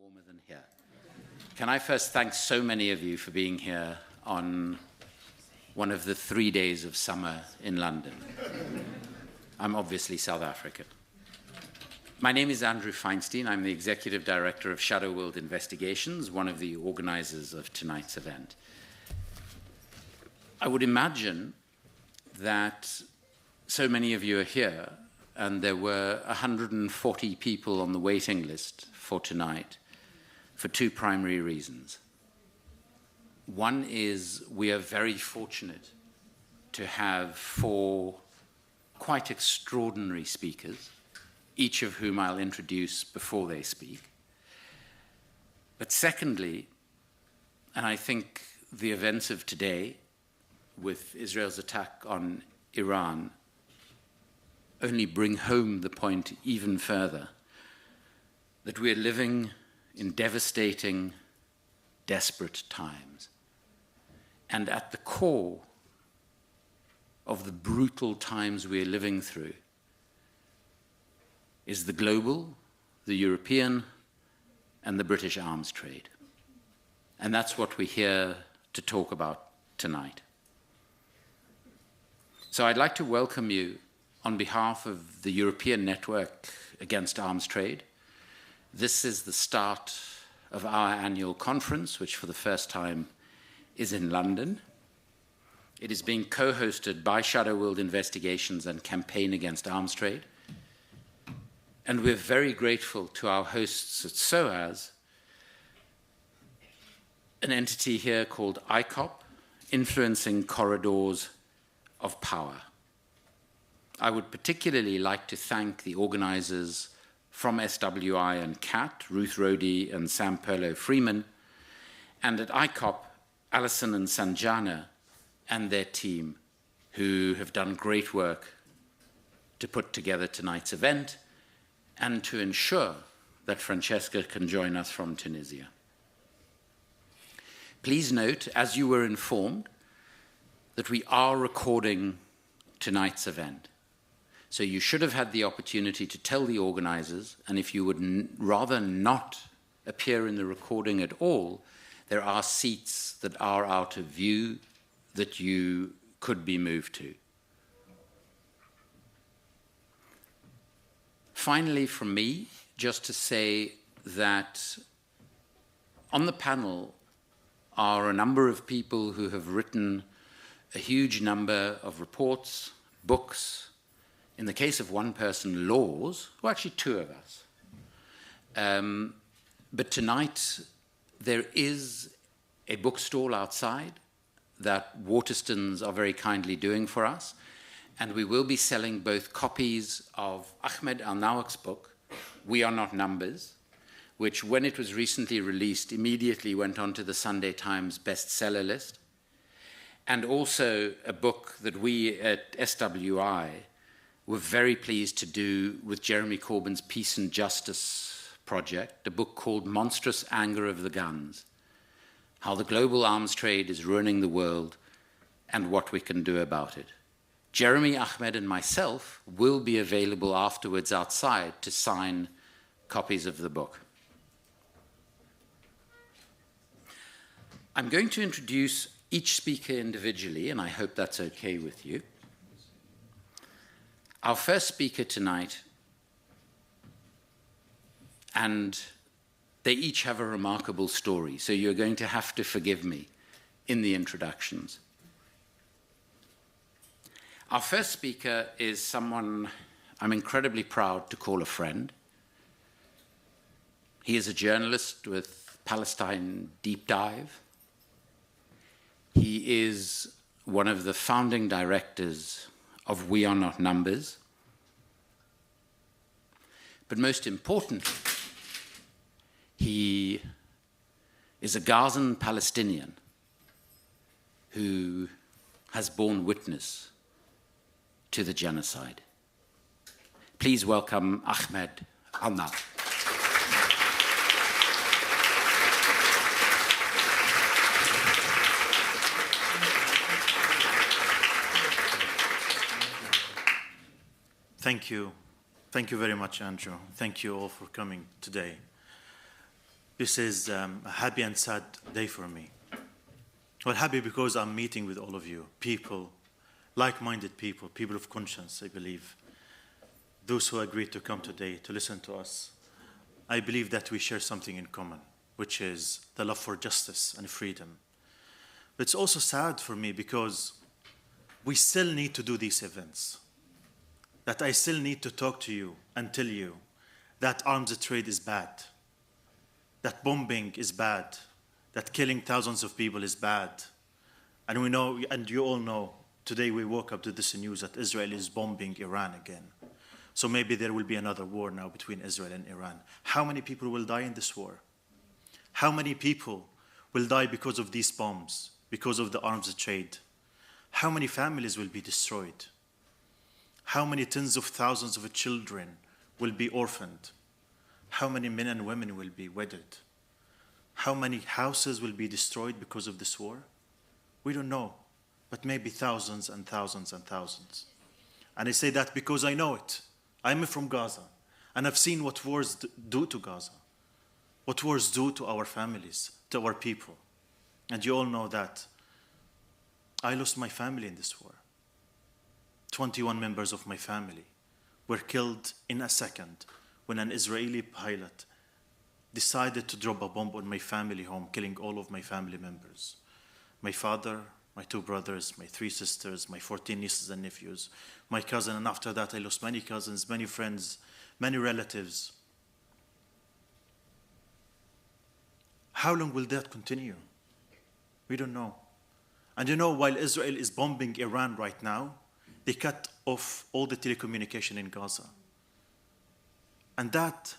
warmer than here. Can I first thank so many of you for being here on one of the 3 days of summer in London. I'm obviously South African. My name is Andrew Feinstein. I'm the Executive Director of Shadow World Investigations, one of the organizers of tonight's event. I would imagine that so many of you are here, and there were 140 people on the waiting list for tonight for two primary reasons. One is we are very fortunate to have four quite extraordinary speakers, each of whom I'll introduce before they speak. But secondly, and I think the events of today with Israel's attack on Iran only bring home the point even further, that we're living in devastating, desperate times. And at the core of the brutal times we're living through is the global, the European, and the British arms trade. And that's what we're here to talk about tonight. So I'd like to welcome you on behalf of the European Network Against Arms Trade. This is the start of our annual conference, which for the first time is in London. It is being co-hosted by Shadow World Investigations and Campaign Against Arms Trade. And we're very grateful to our hosts at SOAS, an entity here called ICOP, Influencing Corridors of Power. I would particularly like to thank the organizers from SWI and CAT, Ruth Rohde and Sam Perlow-Freeman, and at ICOP, Alison and Sanjana and their team, who have done great work to put together tonight's event and to ensure that Francesca can join us from Tunisia. Please note, as you were informed, that we are recording tonight's event. So you should have had the opportunity to tell the organizers, and if you would rather not appear in the recording at all, there are seats that are out of view that you could be moved to. Finally, from me, just to say that on the panel are a number of people who have written a huge number of reports, books, in the case of one person, laws, well, actually two of us. But tonight, there is a bookstall outside that Waterstones are very kindly doing for us, and we will be selling both copies of Ahmed Al-Nawak's book, We Are Not Numbers, which when it was recently released, immediately went onto the Sunday Times bestseller list, and also a book that we at SWI were very pleased to do with Jeremy Corbyn's Peace and Justice project, a book called Monstrous Anger of the Guns, How the Global Arms Trade is Ruining the World and What We Can Do About It. Jeremy, Ahmed, and myself will be available afterwards outside to sign copies of the book. I'm going to introduce each speaker individually, and I hope that's okay with you. Our first speaker tonight, and they each have a remarkable story, so you're going to have to forgive me in the introductions. Our first speaker is someone I'm incredibly proud to call a friend. He is a journalist with Palestine Deep Dive. He is one of the founding directors of We Are Not Numbers. But most importantly, he is a Gazan Palestinian who has borne witness to the genocide. Please welcome Ahmed Al-Nawak. Thank you. Thank you very much, Andrew. Thank you all for coming today. This is a happy and sad day for me. Well, happy because I'm meeting with all of you, people, like-minded people, people of conscience, I believe. Those who agreed to come today to listen to us. I believe that we share something in common, which is the love for justice and freedom. But it's also sad for me because we still need to do these events. That I still need to talk to you and tell you that arms trade is bad, that bombing is bad, that killing thousands of people is bad. And we know, and you all know, today we woke up to this news that Israel is bombing Iran again. So maybe there will be another war now between Israel and Iran. How many people will die in this war? How many people will die because of these bombs, because of the arms trade? How many families will be destroyed? How many tens of thousands of children will be orphaned? How many men and women will be wedded? How many houses will be destroyed because of this war? We don't know, but maybe thousands and thousands and thousands. And I say that because I know it. I'm from Gaza, and I've seen what wars do to Gaza, what wars do to our families, to our people. And you all know that I lost my family in this war. 21 members of my family were killed in a second when an Israeli pilot decided to drop a bomb on my family home, killing all of my family members. My father, my 2 brothers, my 3 sisters, my 14 nieces and nephews, my cousin, and after that I lost many cousins, many friends, many relatives. How long will that continue? We don't know. And you know, while Israel is bombing Iran right now, they cut off all the telecommunication in Gaza. And that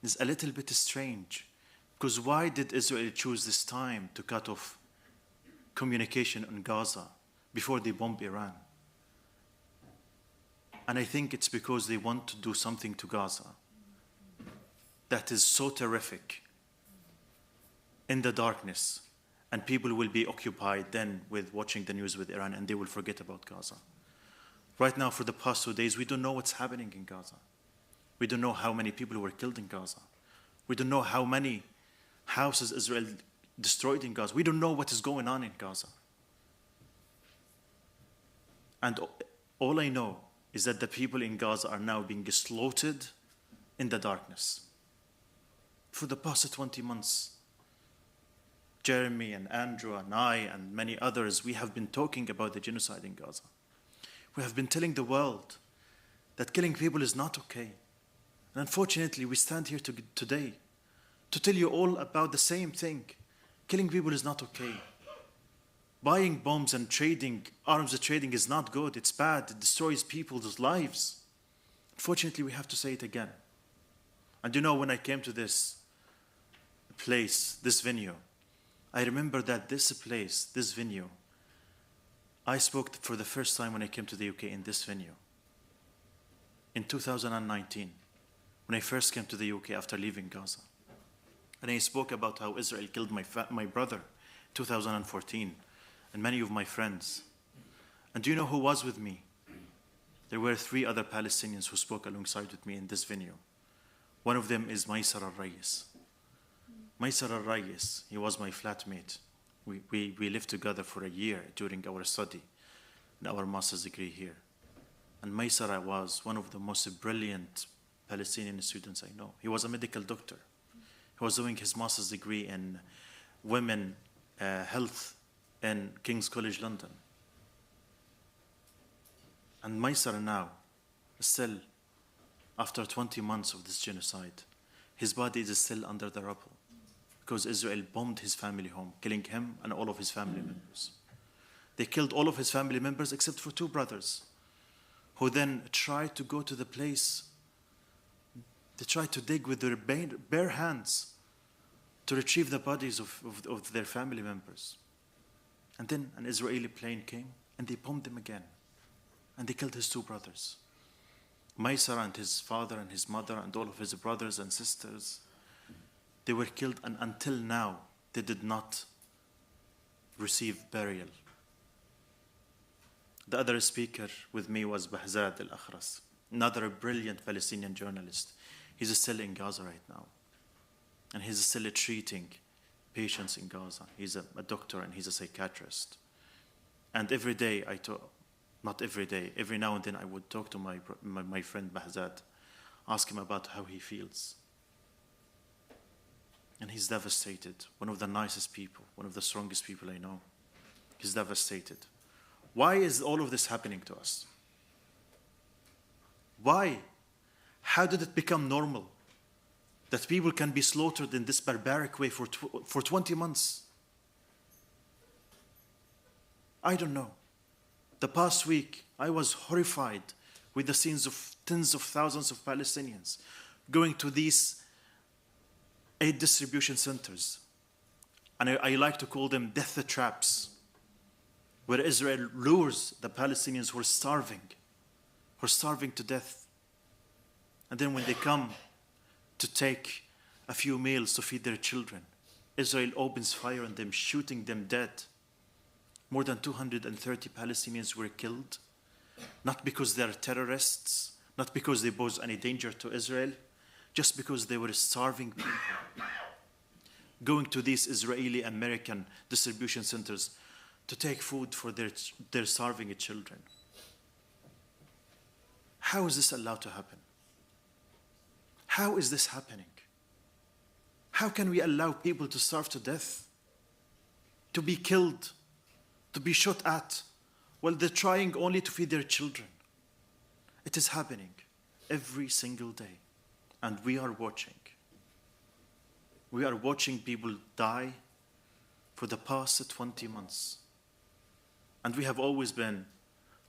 is a little bit strange, because why did Israel choose this time to cut off communication in Gaza before they bomb Iran? And I think it's because they want to do something to Gaza that is so terrific in the darkness, and people will be occupied then with watching the news with Iran, and they will forget about Gaza. Right now, for the past 2 days, we don't know what's happening in Gaza. We don't know how many people were killed in Gaza. We don't know how many houses Israel destroyed in Gaza. We don't know what is going on in Gaza. And all I know is that the people in Gaza are now being slaughtered in the darkness. For the past 20 months, Jeremy and Andrew and I and many others, we have been talking about the genocide in Gaza. We have been telling the world that killing people is not okay. And unfortunately, we stand here today to tell you all about the same thing. Killing people is not okay. Buying bombs and trading, arms trading is not good. It's bad. It destroys people's lives. Unfortunately, we have to say it again. And you know, when I came to this place, this venue, I remember that this place, this venue, I spoke for the first time when I came to the UK in this venue. In 2019, when I first came to the UK after leaving Gaza. And I spoke about how Israel killed my brother in 2014 and many of my friends. And do you know who was with me? There were 3 other Palestinians who spoke alongside with me in this venue. One of them is Maysar al-Rayis. Maysar al-Rayis, he was my flatmate. We lived together for a year during our study in our master's degree here. And Maysar was one of the most brilliant Palestinian students I know. He was a medical doctor. He was doing his master's degree in women health in King's College London. And Maysar now, still, after 20 months of this genocide, his body is still under the rubble because Israel bombed his family home, killing him and all of his family members. They killed all of his family members except for 2 brothers, who then tried to go to the place. They tried to dig with their bare hands to retrieve the bodies of their family members. And then an Israeli plane came and they bombed them again. And they killed his 2 brothers. Maysar and his father and his mother and all of his brothers and sisters, they were killed, and until now, they did not receive burial. The other speaker with me was Bahzad al-Akhras, another brilliant Palestinian journalist. He's still in Gaza right now. and he's still treating patients in Gaza. He's a doctor and he's a psychiatrist. And every day not every day, every now and then I would talk to my friend Bahzad, ask him about how he feels. And he's devastated. One of the nicest people, one of the strongest people I know. He's devastated. Why is all of this happening to us? Why? How did it become normal that people can be slaughtered in this barbaric way for 20 months? I don't know. The past week, I was horrified with the scenes of tens of thousands of Palestinians going to these aid distribution centers. And I like to call them death traps, where Israel lures the Palestinians who are starving to death. And then when they come to take a few meals to feed their children, Israel opens fire on them, shooting them dead. More than 230 Palestinians were killed, not because they're terrorists, not because they pose any danger to Israel, just because they were starving people. Going to these Israeli-American distribution centers to take food for their starving children. How is this allowed to happen? How is this happening? How can we allow people to starve to death? To be killed? To be shot at? While they're trying only to feed their children. It is happening every single day. And we are watching. We are watching people die for the past 20 months. And we have always been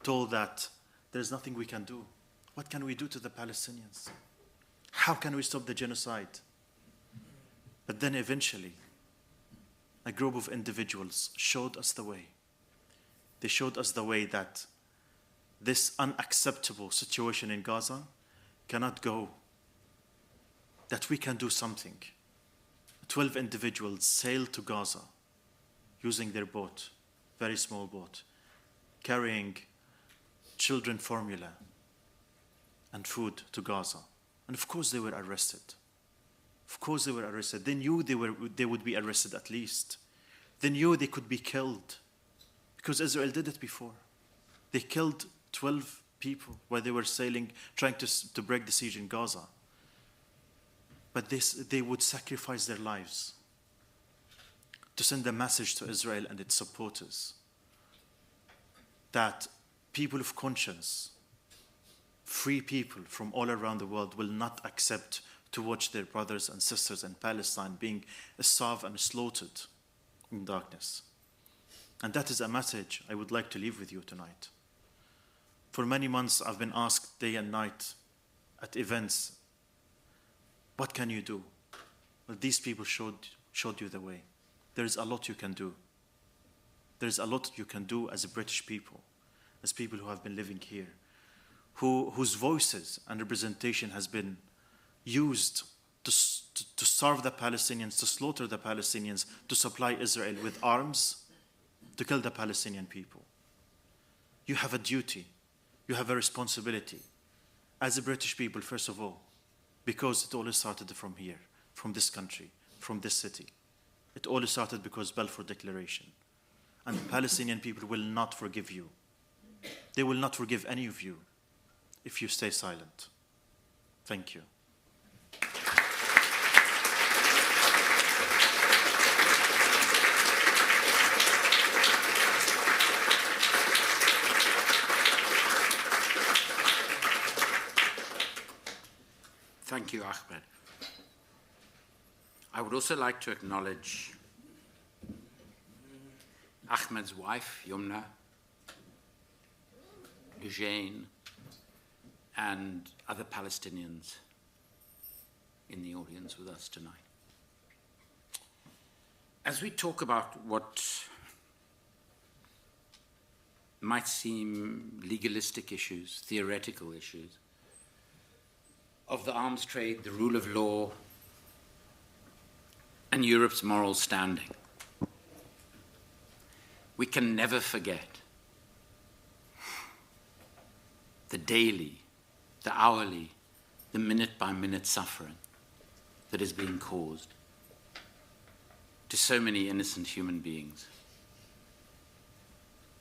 told that there's nothing we can do. What can we do to the Palestinians? How can we stop the genocide? But then eventually, a group of individuals showed us the way. They showed us the way that this unacceptable situation in Gaza cannot go, that we can do something. 12 individuals sailed to Gaza using their boat, very small boat, carrying children formula and food to Gaza. And of course they were arrested. Of course they were arrested. They knew they would be arrested at least. They knew they could be killed because Israel did it before. They killed 12 people while they were sailing, trying to break the siege in Gaza. But they would sacrifice their lives to send a message to Israel and its supporters that people of conscience, free people from all around the world will not accept to watch their brothers and sisters in Palestine being starved and slaughtered in darkness. And that is a message I would like to leave with you tonight. For many months I've been asked day and night at events, what can you do? Well, these people showed you the way. There is a lot you can do. There is a lot you can do as a British people, as people who have been living here, whose voices and representation has been used to starve the Palestinians, to slaughter the Palestinians, to supply Israel with arms, to kill the Palestinian people. You have a duty. You have a responsibility as a British people, first of all, because it all started from here, from this country, from this city. It all started because Balfour Declaration. And the Palestinian people will not forgive you. They will not forgive any of you if you stay silent. Thank you. Thank you, Ahmed. I would also like to acknowledge Ahmed's wife, Yumna, Eugene, and other Palestinians in the audience with us tonight. As we talk about what might seem legalistic issues, theoretical issues, of the arms trade, the rule of law, and Europe's moral standing, we can never forget the daily, the hourly, the minute-by-minute suffering that is being caused to so many innocent human beings.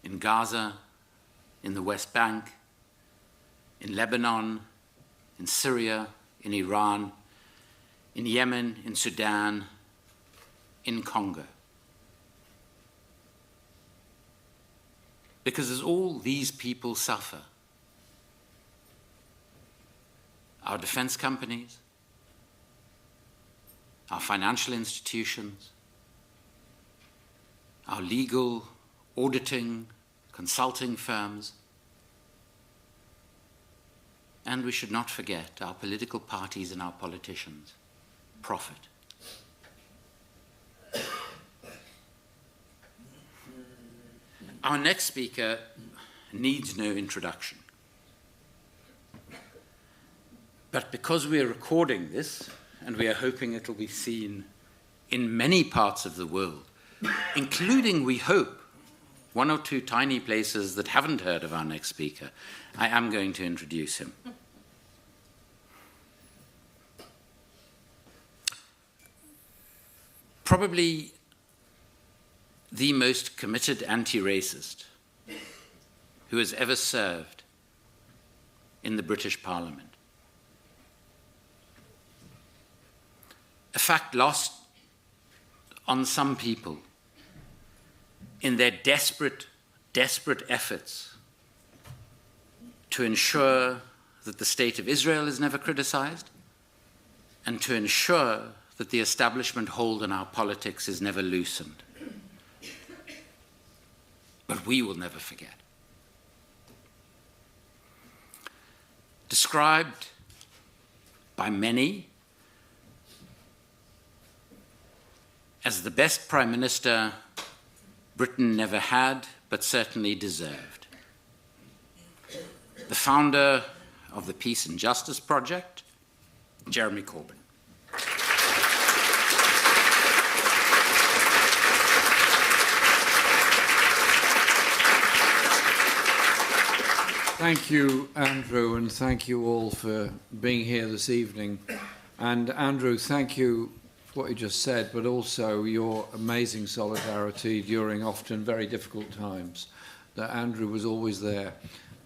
In Gaza, in the West Bank, in Lebanon, in Syria, in Iran, in Yemen, in Sudan, in Congo. Because as all these people suffer, our defense companies, our financial institutions, our legal, auditing, consulting firms, and we should not forget our political parties and our politicians profit. Our next speaker needs no introduction. But because we are recording this, and we are hoping it will be seen in many parts of the world, including, we hope, one or two tiny places that haven't heard of our next speaker, I am going to introduce him. Probably the most committed anti-racist who has ever served in the British Parliament. A fact lost on some people in their desperate efforts to ensure that the state of Israel is never criticized and to ensure that the establishment hold on our politics is never loosened. But we will never forget. Described by many as the best Prime Minister Britain never had, but certainly deserved. The founder of the Peace and Justice Project, Jeremy Corbyn. Thank you, Andrew, and thank you all for being here this evening. And Andrew, thank you for what you just said, but also your amazing solidarity during often very difficult times. That Andrew was always there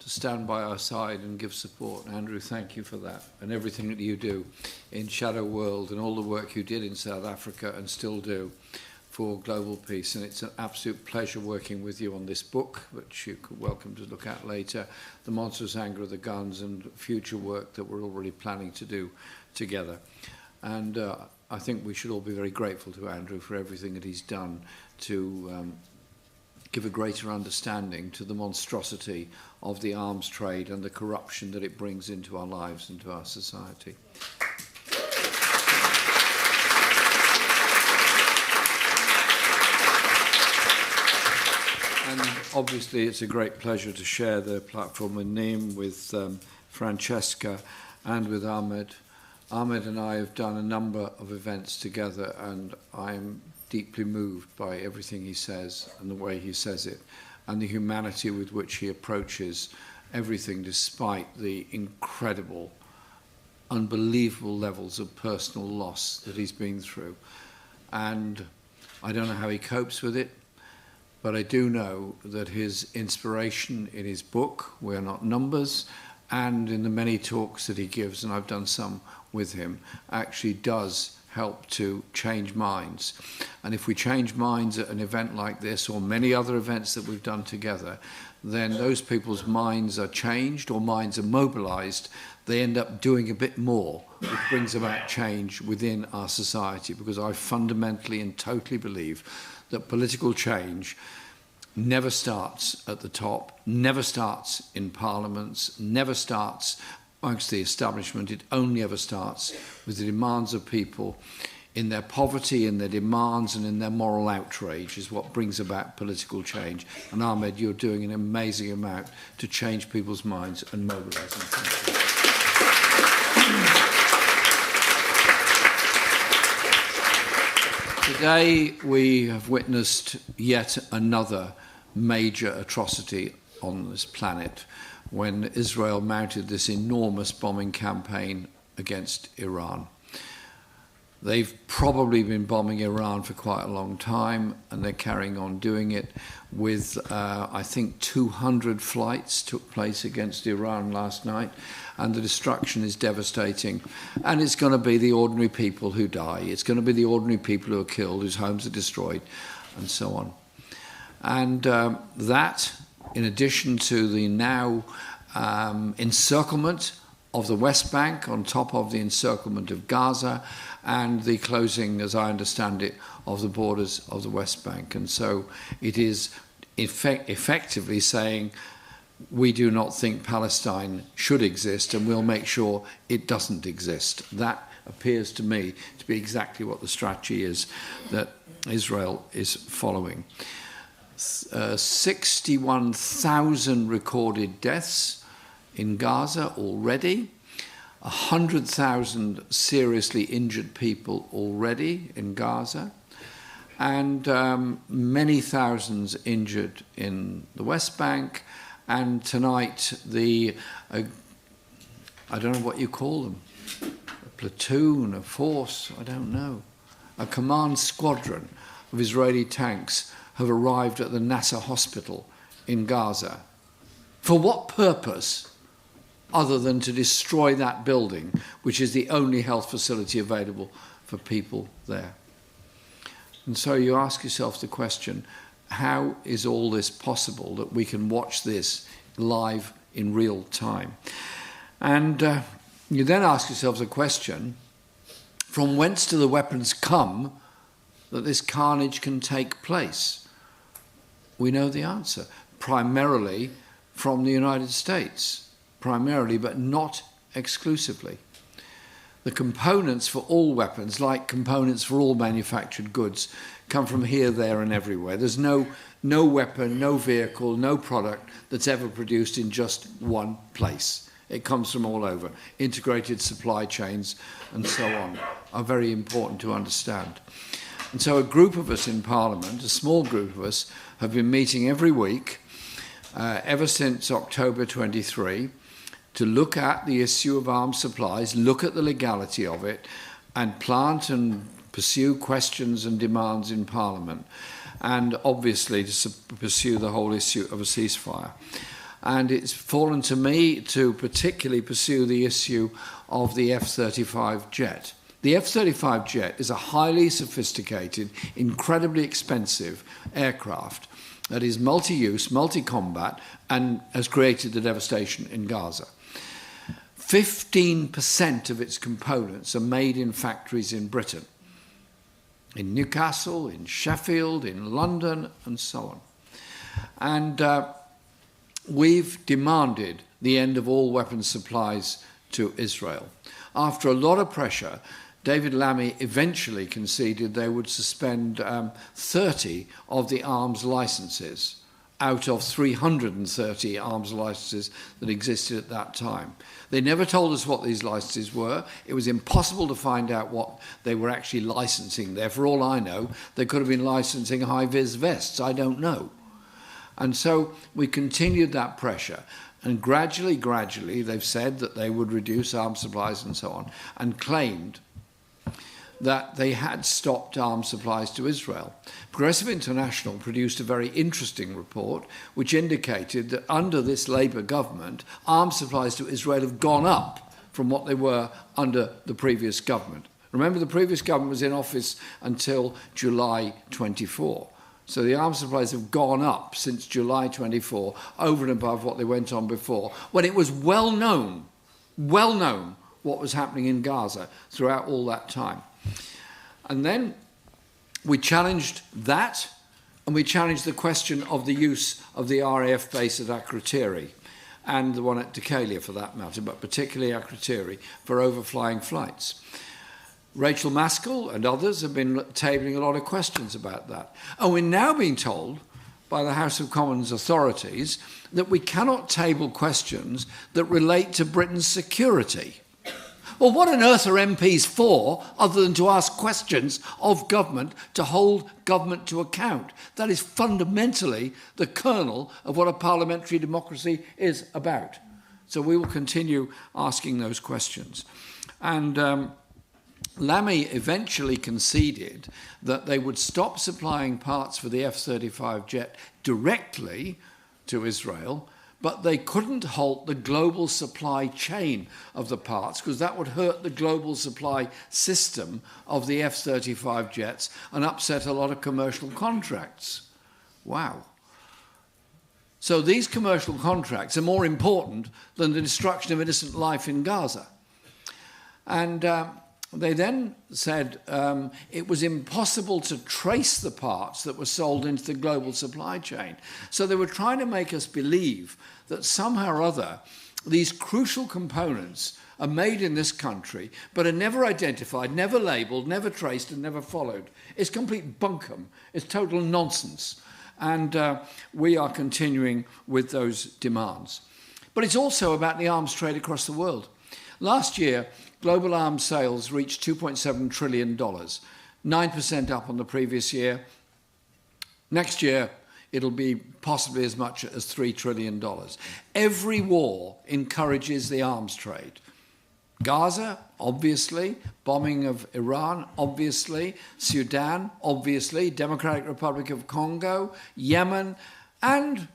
to stand by our side and give support. Andrew, thank you for that and everything that you do in Shadow World and all the work you did in South Africa and still do for global peace. And it's an absolute pleasure working with you on this book, which you're welcome to look at later, The Monstrous Anger of the Guns, and future work that we're already planning to do together. And I think we should all be very grateful to Andrew for everything that he's done to give a greater understanding to the monstrosity of the arms trade and the corruption that it brings into our lives and to our society. And obviously it's a great pleasure to share the platform with Neem, with Francesca and with Ahmed. Ahmed and I have done a number of events together, and I'm deeply moved by everything he says and the way he says it and the humanity with which he approaches everything, despite the incredible, unbelievable levels of personal loss that he's been through. And I don't know how he copes with it, but I do know that his inspiration in his book, We're Not Numbers, and in the many talks that he gives, and I've done some with him, actually does help to change minds. And if we change minds at an event like this or many other events that we've done together, then those people's minds are changed or minds are mobilized. They end up doing a bit more, which brings about change within our society, because I fundamentally and totally believe that political change never starts at the top, never starts in parliaments, never starts amongst the establishment. It only ever starts with the demands of people in their poverty, in their demands, and in their moral outrage is what brings about political change. And Ahmed, you're doing an amazing amount to change people's minds and mobilise them. Thank you. Today we have witnessed yet another major atrocity on this planet when Israel mounted this enormous bombing campaign against Iran. They've probably been bombing Iran for quite a long time, and they're carrying on doing it with, I think, 200 flights took place against Iran last night, and the destruction is devastating. And it's going to be the ordinary people who die. It's going to be the ordinary people who are killed, whose homes are destroyed, and so on. And that, in addition to the now encirclement of the West Bank on top of the encirclement of Gaza, and the closing, as I understand it, of the borders of the West Bank. And so it is effectively saying, we do not think Palestine should exist, and we'll make sure it doesn't exist. That appears to me to be exactly what the strategy is that Israel is following. 61,000 recorded deaths in Gaza already, 100,000 seriously injured people already in Gaza, and many thousands injured in the West Bank. And tonight, I don't know what you call them, a platoon, a force, I don't know, a command squadron of Israeli tanks have arrived at the Nasser hospital in Gaza. For what purpose? Other than to destroy that building, which is the only health facility available for people there. And so you ask yourself the question, how is all this possible that we can watch this live in real time? And you then ask yourself the question, from whence do the weapons come that this carnage can take place? We know the answer. Primarily from the United States. Primarily, but not exclusively. The components for all weapons, like components for all manufactured goods, come from here, there, and everywhere. There's no weapon, no vehicle, no product that's ever produced in just one place. It comes from all over. Integrated supply chains and so on are very important to understand. And so a group of us in Parliament, a small group of us, have been meeting every week ever since October 23, to look at the issue of arms supplies, look at the legality of it, and plant and pursue questions and demands in Parliament, and obviously to pursue the whole issue of a ceasefire. And it's fallen to me to particularly pursue the issue of the F-35 jet. The F-35 jet is a highly sophisticated, incredibly expensive aircraft that is multi-use, multi-combat, and has created the devastation in Gaza. 15% of its components are made in factories in Britain, in Newcastle, in Sheffield, in London, and so on. And we've demanded the end of all weapons supplies to Israel. After a lot of pressure, David Lammy eventually conceded they would suspend 30 of the arms licenses out of 330 arms licenses that existed at that time. They never told us what these licenses were. It was impossible to find out what they were actually licensing there. For all I know, they could have been licensing high-vis vests. I don't know. And so we continued that pressure. And gradually, they've said that they would reduce arms supplies and so on, and claimed that they had stopped arms supplies to Israel. Progressive International produced a very interesting report which indicated that under this Labour government, arms supplies to Israel have gone up from what they were under the previous government. Remember, the previous government was in office until July 24. So the arms supplies have gone up since July 24, over and above what they went on before, when it was well known what was happening in Gaza throughout all that time. And then we challenged that, and we challenged the question of the use of the RAF base at Akrotiri, and the one at Decalia for that matter, but particularly Akrotiri, for overflying flights. Rachel Maskell and others have been tabling a lot of questions about that. And we're now being told by the House of Commons authorities that we cannot table questions that relate to Britain's security. Well, what on earth are MPs for other than to ask questions of government, to hold government to account? That is fundamentally the kernel of what a parliamentary democracy is about. So we will continue asking those questions. And Lamy eventually conceded that they would stop supplying parts for the F-35 jet directly to Israel, but they couldn't halt the global supply chain of the parts because that would hurt the global supply system of the F-35 jets and upset a lot of commercial contracts. Wow. So these commercial contracts are more important than the destruction of innocent life in Gaza. And they then said it was impossible to trace the parts that were sold into the global supply chain. So they were trying to make us believe that somehow or other these crucial components are made in this country but are never identified, never labelled, never traced and never followed. It's complete bunkum. It's total nonsense. And we are continuing with those demands. But it's also about the arms trade across the world. Last year, global arms sales reached $2.7 trillion, 9% up on the previous year. Next year, it'll be possibly as much as $3 trillion. Every war encourages the arms trade. Gaza, obviously, bombing of Iran, obviously, Sudan, obviously, Democratic Republic of Congo, Yemen, and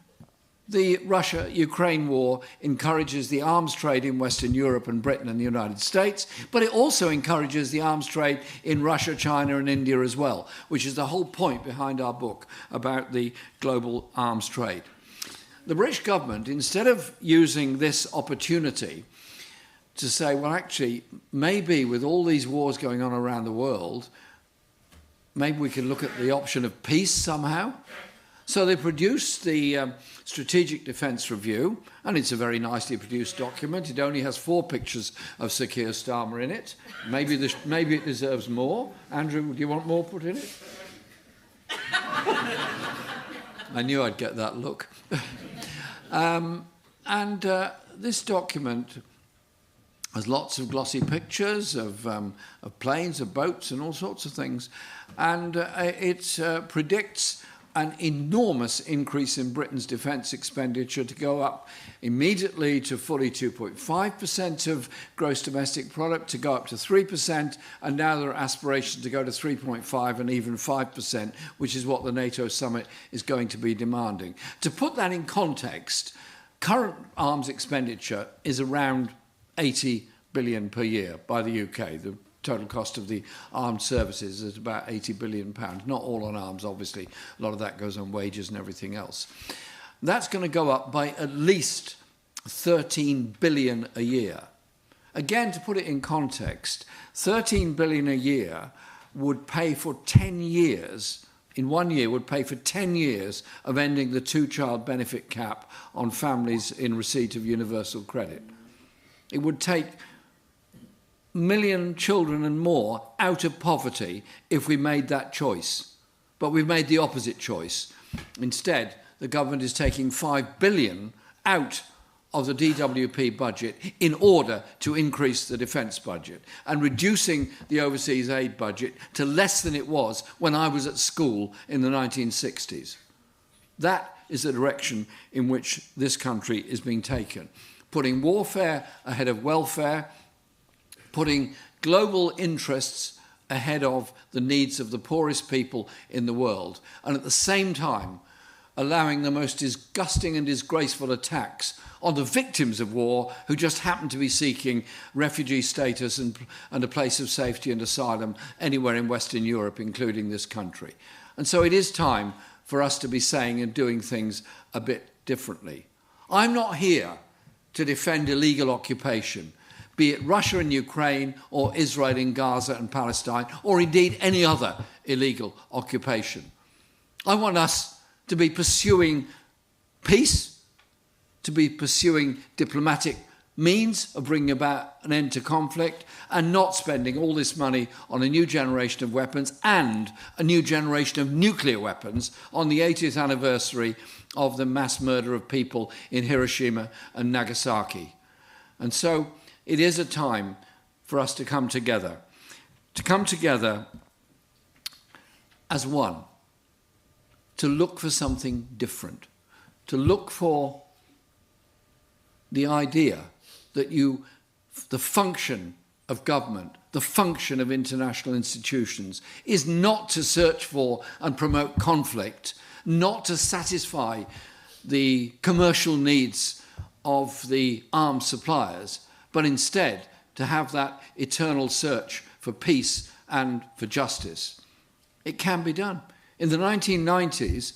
the Russia-Ukraine war encourages the arms trade in Western Europe and Britain and the United States, but it also encourages the arms trade in Russia, China and India as well, which is the whole point behind our book about the global arms trade. The British government, instead of using this opportunity to say, well, actually, maybe with all these wars going on around the world, maybe we can look at the option of peace somehow. So they produced the Strategic Defence Review, and it's a very nicely produced document. It only has 4 pictures of Sir Keir Starmer in it. Maybe it deserves more. Andrew, do you want more put in it? I knew I'd get that look. This document has lots of glossy pictures of planes, of boats, and all sorts of things. And it predicts an enormous increase in Britain's defence expenditure to go up immediately to fully 2.5% of gross domestic product, to go up to 3%, and now there are aspirations to go to 3.5% and even 5%, which is what the NATO summit is going to be demanding. To put that in context, current arms expenditure is around 80 billion per year by the UK. The total cost of the armed services is about £80 billion. Not all on arms, obviously. A lot of that goes on wages and everything else. That's going to go up by at least 13 billion a year. Again, to put it in context, 13 billion a year would pay for 10 years, in 1 year, would pay for 10 years of ending the 2-child benefit cap on families in receipt of universal credit. It would take a million children and more out of poverty if we made that choice. But we've made the opposite choice. Instead, the government is taking 5 billion out of the DWP budget in order to increase the defence budget and reducing the overseas aid budget to less than it was when I was at school in the 1960s. That is the direction in which this country is being taken. Putting warfare ahead of welfare, putting global interests ahead of the needs of the poorest people in the world, and at the same time allowing the most disgusting and disgraceful attacks on the victims of war who just happen to be seeking refugee status and a place of safety and asylum anywhere in Western Europe, including this country. And so it is time for us to be saying and doing things a bit differently. I'm not here to defend illegal occupation, be it Russia and Ukraine or Israel in Gaza and Palestine, or indeed any other illegal occupation. I want us to be pursuing peace, to be pursuing diplomatic means of bringing about an end to conflict, and not spending all this money on a new generation of weapons and a new generation of nuclear weapons on the 80th anniversary of the mass murder of people in Hiroshima and Nagasaki. And so it is a time for us to come together as one, to look for something different, to look for the idea that the function of government, the function of international institutions, is not to search for and promote conflict, not to satisfy the commercial needs of the arms suppliers, but instead to have that eternal search for peace and for justice. It can be done. In the 1990s,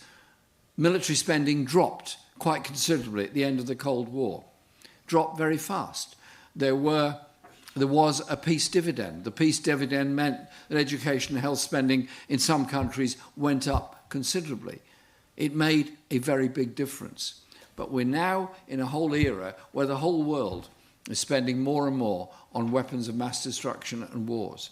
military spending dropped quite considerably at the end of the Cold War, dropped very fast. There was a peace dividend. The peace dividend meant that education and health spending in some countries went up considerably. It made a very big difference. But we're now in a whole era where the whole world is spending more and more on weapons of mass destruction and wars.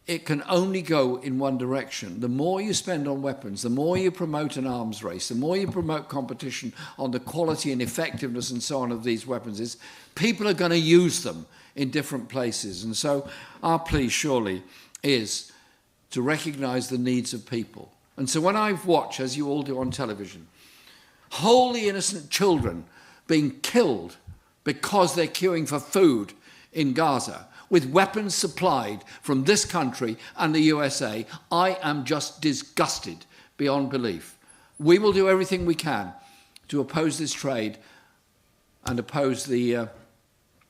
It can only go in one direction. The more you spend on weapons, the more you promote an arms race, the more you promote competition on the quality and effectiveness and so on of these weapons, people are going to use them in different places. And so our plea surely is to recognise the needs of people. And so when I've watched, as you all do on television, wholly innocent children being killed because they're queuing for food in Gaza, with weapons supplied from this country and the USA, I am just disgusted beyond belief. We will do everything we can to oppose this trade and oppose the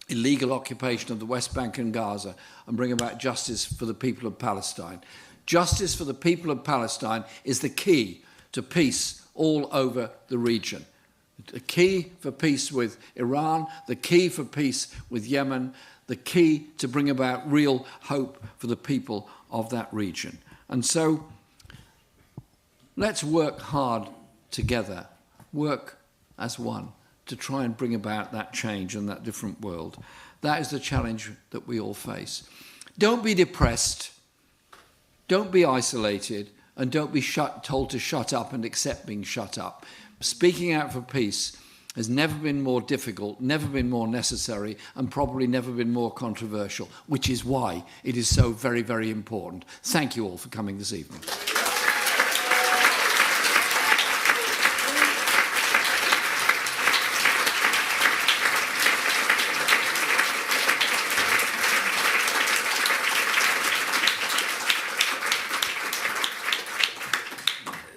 illegal occupation of the West Bank and Gaza and bring about justice for the people of Palestine. Justice for the people of Palestine is the key to peace all over the region. The key for peace with Iran, the key for peace with Yemen, the key to bring about real hope for the people of that region. And so let's work hard together, work as one, to try and bring about that change and that different world. That is the challenge that we all face. Don't be depressed, don't be isolated, and don't be told to shut up and accept being shut up. Speaking out for peace has never been more difficult, never been more necessary, and probably never been more controversial, which is why it is so very, very important. Thank you all for coming this evening.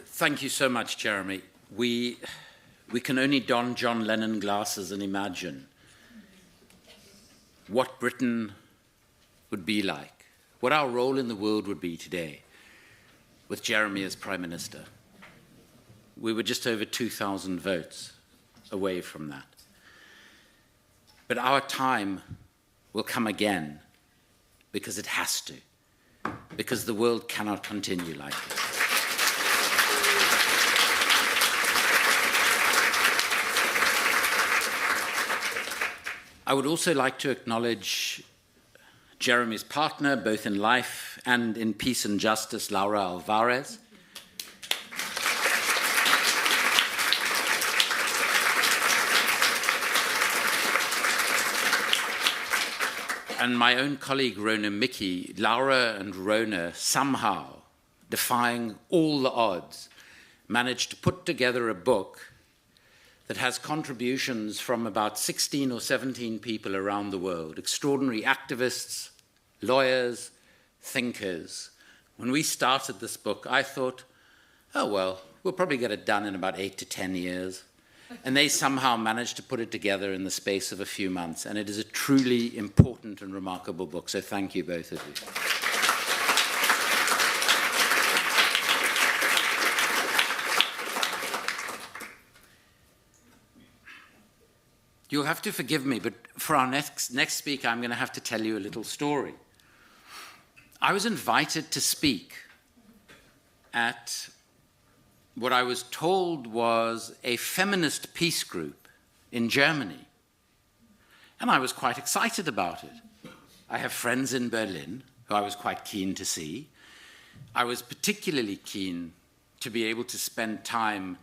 Thank you so much, Jeremy. We can only don John Lennon glasses and imagine what Britain would be like, what our role in the world would be today with Jeremy as Prime Minister. We were just over 2,000 votes away from that. But our time will come again because it has to, because the world cannot continue like this. I would also like to acknowledge Jeremy's partner, both in life and in peace and justice, Laura Alvarez. And my own colleague, Rona Mickey. Laura and Rona, somehow, defying all the odds, managed to put together a book that has contributions from about 16 or 17 people around the world, extraordinary activists, lawyers, thinkers. When we started this book, I thought, oh, well, we'll probably get it done in about 8 to 10 years. And they somehow managed to put it together in the space of a few months. And it is a truly important and remarkable book. So thank you, both of you. You'll have to forgive me, but for our next speaker, I'm going to have to tell you a little story. I was invited to speak at what I was told was a feminist peace group in Germany. And I was quite excited about it. I have friends in Berlin who I was quite keen to see. I was particularly keen to be able to spend time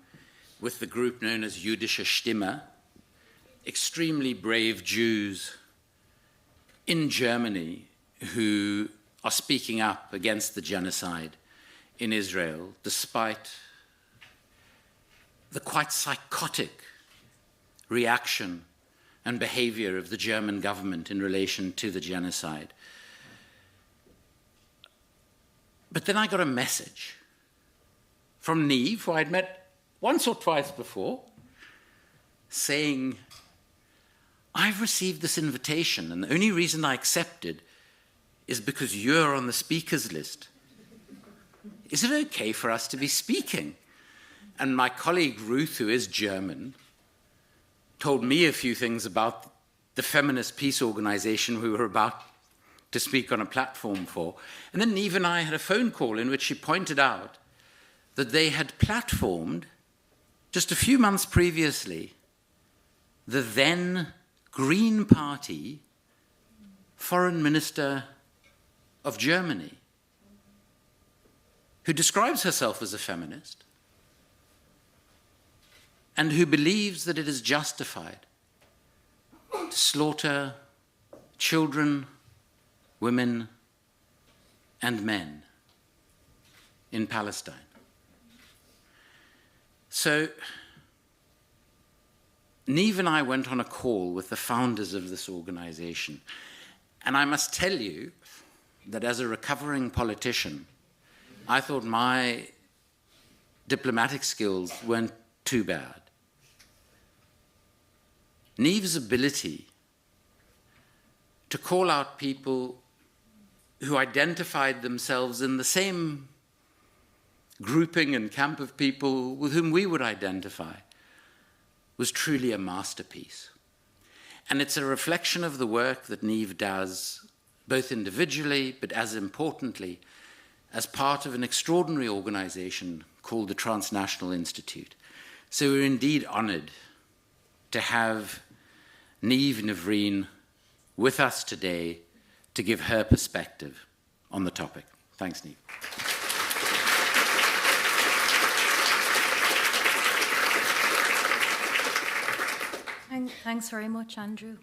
with the group known as Jüdische Stimme, extremely brave Jews in Germany who are speaking up against the genocide in Israel, despite the quite psychotic reaction and behavior of the German government in relation to the genocide. But then I got a message from Niamh, who I'd met once or twice before, saying, I've received this invitation, and the only reason I accepted is because you're on the speakers list. Is it okay for us to be speaking? And my colleague Ruth, who is German, told me a few things about the feminist peace organization we were about to speak on a platform for. And then Niamh and I had a phone call in which she pointed out that they had platformed, just a few months previously, the then Green Party foreign minister of Germany, who describes herself as a feminist and who believes that it is justified to slaughter children, women, and men in Palestine. So Niamh and I went on a call with the founders of this organization, and I must tell you that as a recovering politician, I thought my diplomatic skills weren't too bad. Niamh's ability to call out people who identified themselves in the same grouping and camp of people with whom we would identify was truly a masterpiece. And it's a reflection of the work that Niamh does, both individually, but as importantly, as part of an extraordinary organization called the Transnational Institute. So we're indeed honored to have Niamh Navreen with us today to give her perspective on the topic. Thanks, Niamh. Thanks very much, Andrew.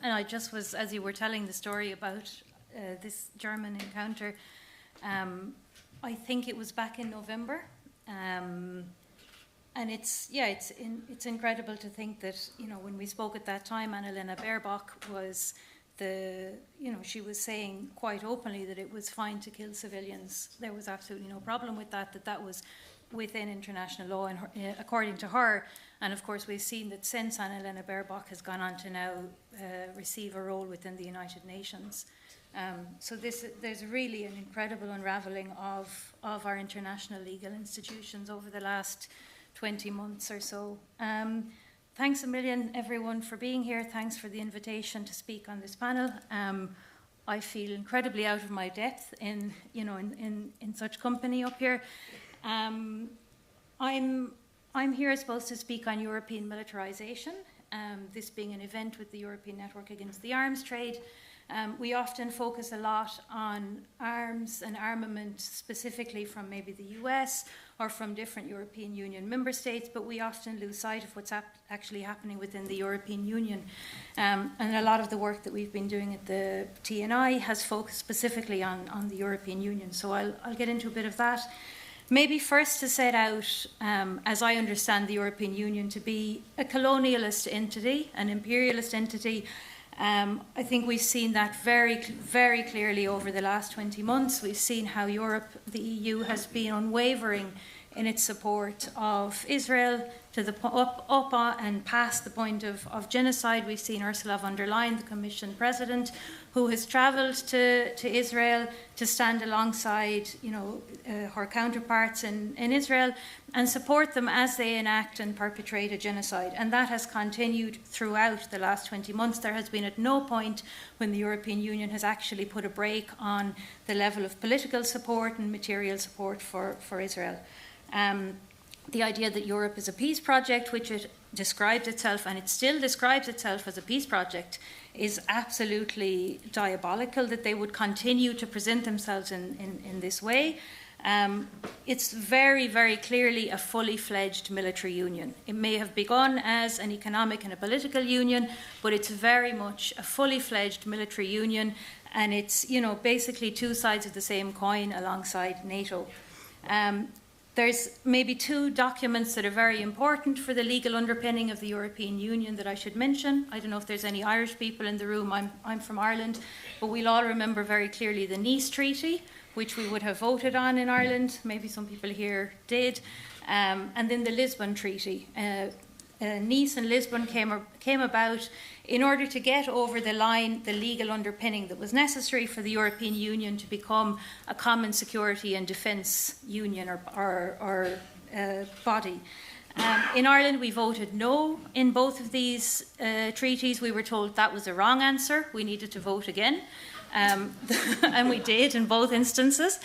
And I just was, as you were telling the story about this German encounter, I think it was back in November. And it's incredible to think that, when we spoke at that time, Annalena Baerbock was she was saying quite openly that it was fine to kill civilians. There was absolutely no problem with that was within international law, and according to her. And of course, we've seen that since Annalena Baerbock has gone on to now receive a role within the United Nations. So there's really an incredible unraveling of our international legal institutions over the last 20 months or so. Thanks a million, everyone, for being here. Thanks for the invitation to speak on this panel. I feel incredibly out of my depth in such company up here. I'm here, I suppose, to speak on European militarisation, this being an event with the European Network Against the Arms Trade. We often focus a lot on arms and armament, specifically from maybe the US or from different European Union member states, but we often lose sight of what's actually happening within the European Union. And a lot of the work that we've been doing at the TNI has focused specifically on the European Union. So I'll get into a bit of that. Maybe first to set out, as I understand the European Union to be a colonialist entity, an imperialist entity. I think we've seen that very, very clearly over the last 20 months. We've seen how Europe, the EU, has been unwavering in its support of Israel to the up and past the point of genocide. We've seen Ursula von der Leyen, the Commission President, who has travelled to Israel to stand alongside, her counterparts in Israel and support them as they enact and perpetrate a genocide. And that has continued throughout the last 20 months. There has been at no point when the European Union has actually put a brake on the level of political support and material support for Israel. The idea that Europe is a peace project, which it described itself, and it still describes itself as a peace project, is absolutely diabolical, that they would continue to present themselves in this way. It's very, very clearly a fully fledged military union. It may have begun as an economic and a political union, but it's very much a fully fledged military union, and it's, basically two sides of the same coin alongside NATO. There's maybe two documents that are very important for the legal underpinning of the European Union that I should mention. I don't know if there's any Irish people in the room. I'm from Ireland, but we'll all remember very clearly the Nice Treaty, which we would have voted on in Ireland. Maybe some people here did. And then the Lisbon Treaty. Nice and Lisbon came about in order to get over the line the legal underpinning that was necessary for the European Union to become a common security and defence union or body. In Ireland, we voted no in both of these treaties. We were told that was a wrong answer. We needed to vote again. And we did in both instances.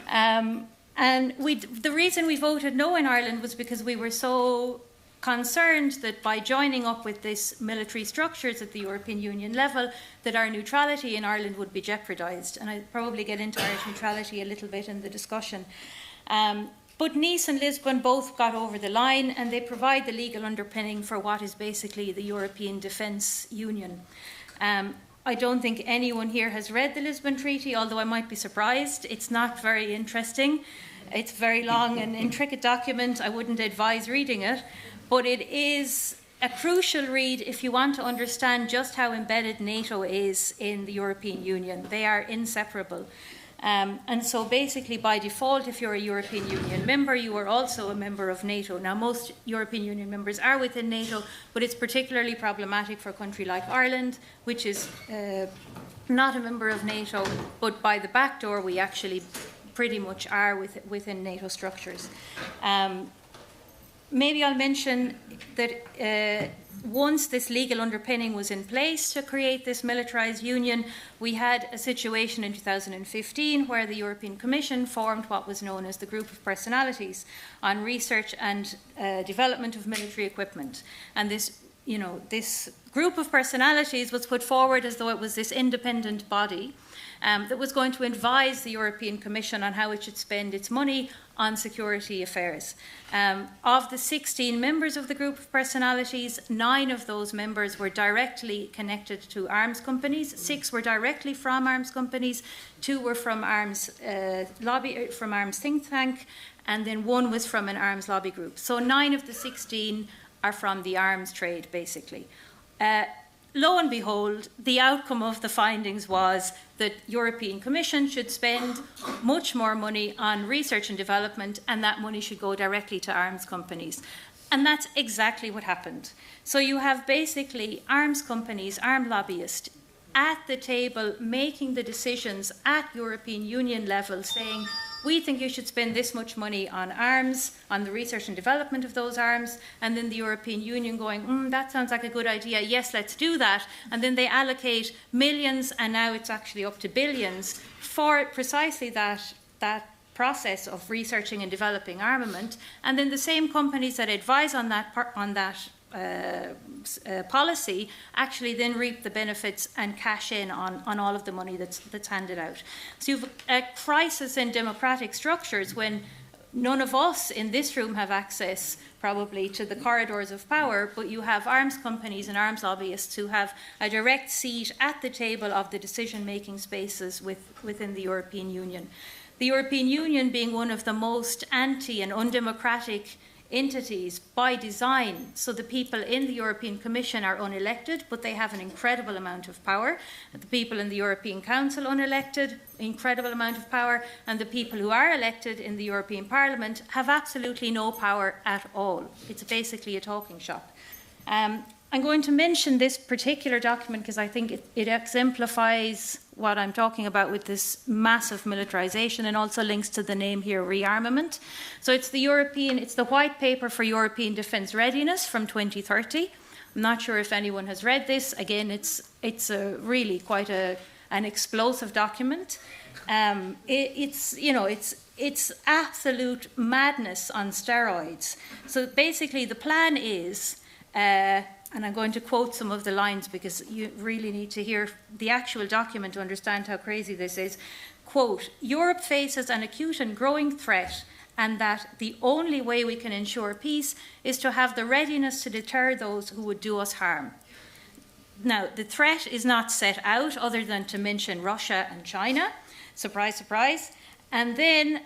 And the reason we voted no in Ireland was because we were so concerned that by joining up with these military structures at the European Union level, that our neutrality in Ireland would be jeopardised. And I'll probably get into Irish neutrality a little bit in the discussion. But Nice and Lisbon both got over the line, and they provide the legal underpinning for what is basically the European Defence Union. I don't think anyone here has read the Lisbon Treaty, although I might be surprised. It's not very interesting. It's a very long and intricate document. I wouldn't advise reading it. But it is a crucial read if you want to understand just how embedded NATO is in the European Union. They are inseparable. And so basically, by default, if you're a European Union member, you are also a member of NATO. Now, most European Union members are within NATO, but it's particularly problematic for a country like Ireland, which is not a member of NATO, but by the back door, we actually pretty much are within NATO structures. Maybe I'll mention that once this legal underpinning was in place to create this militarised union, we had a situation in 2015 where the European Commission formed what was known as the Group of Personalities on research and development of military equipment. And this group of personalities was put forward as though it was this independent body that was going to advise the European Commission on how it should spend its money on security affairs. Of the 16 members of the group of personalities, 9 of those members were directly connected to arms companies, 6 were directly from arms companies, 2 were from arms from arms think tank, and then 1 was from an arms lobby group. So 9 of the 16 are from the arms trade, basically. Lo and behold, the outcome of the findings was that European Commission should spend much more money on research and development, and that money should go directly to arms companies. And that's exactly what happened. So you have basically arms companies, arms lobbyists, at the table making the decisions at European Union level, saying, we think you should spend this much money on arms, on the research and development of those arms, and then the European Union going, that sounds like a good idea, yes, let's do that. And then they allocate millions, and now it's actually up to billions, for precisely that process of researching and developing armament. And then the same companies that advise on that policy actually then reap the benefits and cash in on all of the money that's handed out. So you have a crisis in democratic structures when none of us in this room have access probably to the corridors of power, but you have arms companies and arms lobbyists who have a direct seat at the table of the decision-making spaces within the European Union. The European Union being one of the most anti and undemocratic entities by design. So the people in the European Commission are unelected, but they have an incredible amount of power. The people in the European Council unelected, incredible amount of power, and the people who are elected in the European Parliament have absolutely no power at all. It's basically a talking shop. I'm going to mention this particular document because I think it exemplifies what I'm talking about with this massive militarisation, and also links to the name here, rearmament. So it's the white paper for European defence readiness from 2030. I'm not sure if anyone has read this. Again, it's really quite an explosive document. It's absolute madness on steroids. So basically the plan is, and I'm going to quote some of the lines because you really need to hear the actual document to understand how crazy this is. Quote, Europe faces an acute and growing threat, and that the only way we can ensure peace is to have the readiness to deter those who would do us harm. Now, the threat is not set out other than to mention Russia and China. Surprise, surprise. And then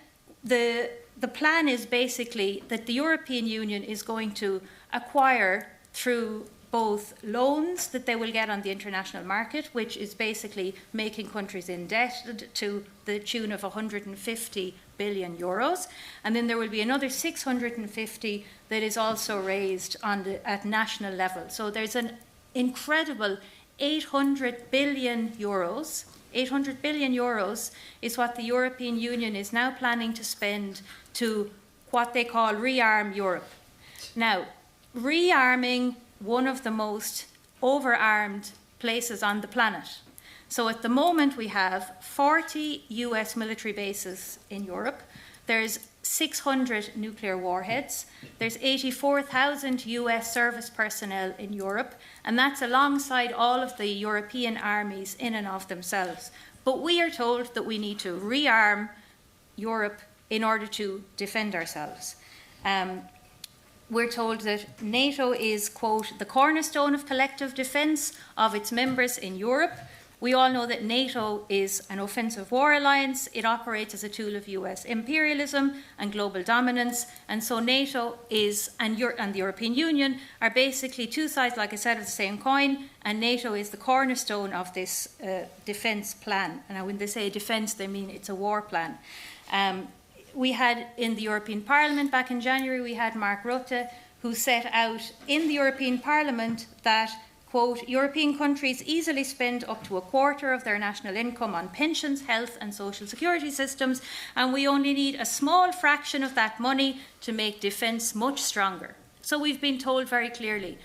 the the plan is basically that the European Union is going to acquire through both loans that they will get on the international market, which is basically making countries indebted to the tune of 150 billion euros, and then there will be another 650 that is also raised at national level. So there's an incredible 800 billion euros. 800 billion euros is what the European Union is now planning to spend to what they call rearm Europe. Now, rearming one of the most overarmed places on the planet. So at the moment we have 40 US military bases in Europe. There's 600 nuclear warheads. There's 84,000 US service personnel in Europe, and that's alongside all of the European armies in and of themselves. But we are told that we need to rearm Europe in order to defend ourselves. We're told that NATO is, quote, the cornerstone of collective defence of its members in Europe. We all know that NATO is an offensive war alliance. It operates as a tool of US imperialism and global dominance. And so NATO is, and the European Union are basically two sides, like I said, of the same coin. And NATO is the cornerstone of this defence plan. And when they say defence, they mean it's a war plan. We had in the European Parliament back in January, we had Mark Rutte, who set out in the European Parliament that, quote, European countries easily spend up to a quarter of their national income on pensions, health and social security systems, and we only need a small fraction of that money to make defence much stronger. So we've been told very clearly,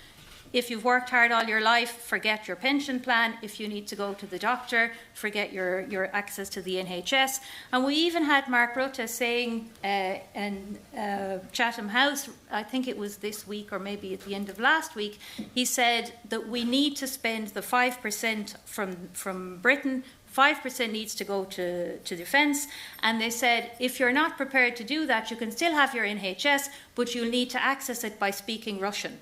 if you've worked hard all your life, forget your pension plan. If you need to go to the doctor, forget your access to the NHS. And we even had Mark Rutte saying in Chatham House, I think it was this week or maybe at the end of last week, he said that we need to spend the 5% from Britain. 5% needs to go to defence, and they said if you're not prepared to do that, you can still have your NHS, but you'll need to access it by speaking Russian.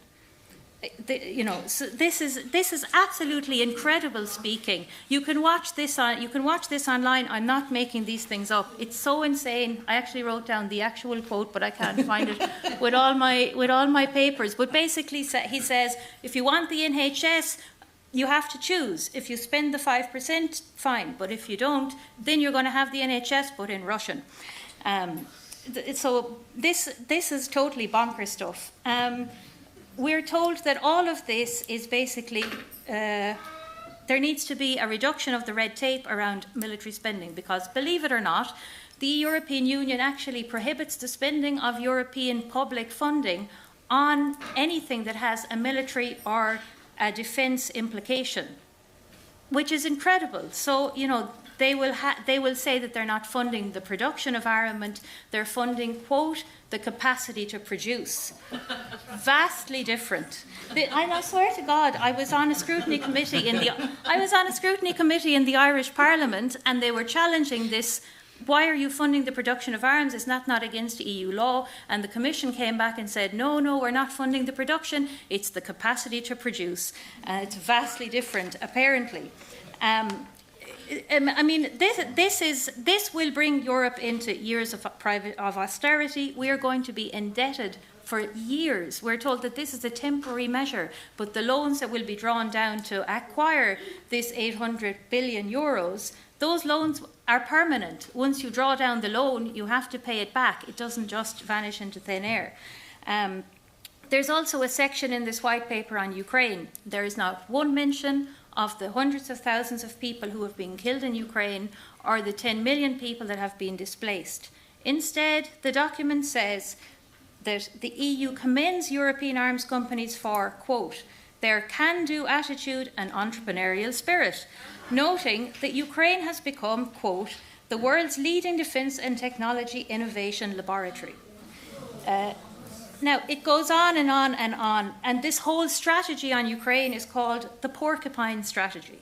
So this is absolutely incredible speaking. You can watch this online. I'm not making these things up. It's so insane. I actually wrote down the actual quote, but I can't find it with all my papers. But basically, he says if you want the NHS, you have to choose. If you spend the 5%, fine. But if you don't, then you're going to have the NHS, but in Russian. So this is totally bonkers stuff. We're told that all of this is basically, there needs to be a reduction of the red tape around military spending because, believe it or not, the European Union actually prohibits the spending of European public funding on anything that has a military or a defence implication, which is incredible. So, they will say that they're not funding the production of armament, they're funding, quote, the capacity to produce. Vastly different. And I swear to God, I was on a scrutiny committee in the Irish Parliament, and they were challenging this. Why are you funding the production of arms? Is that not against EU law? And the Commission came back and said, no, we're not funding the production. It's the capacity to produce. It's vastly different, apparently. This will bring Europe into years of austerity. We are going to be indebted for years. We're told that this is a temporary measure, but the loans that will be drawn down to acquire this 800 billion euros, those loans are permanent. Once you draw down the loan, you have to pay it back. It doesn't just vanish into thin air. There's also a section in this white paper on Ukraine. There is not one mention of the hundreds of thousands of people who have been killed in Ukraine or the 10 million people that have been displaced. Instead, the document says that the EU commends European arms companies for, quote, their can-do attitude and entrepreneurial spirit, noting that Ukraine has become, quote, the world's leading defence and technology innovation laboratory. Now, it goes on and on and on, and this whole strategy on Ukraine is called the porcupine strategy.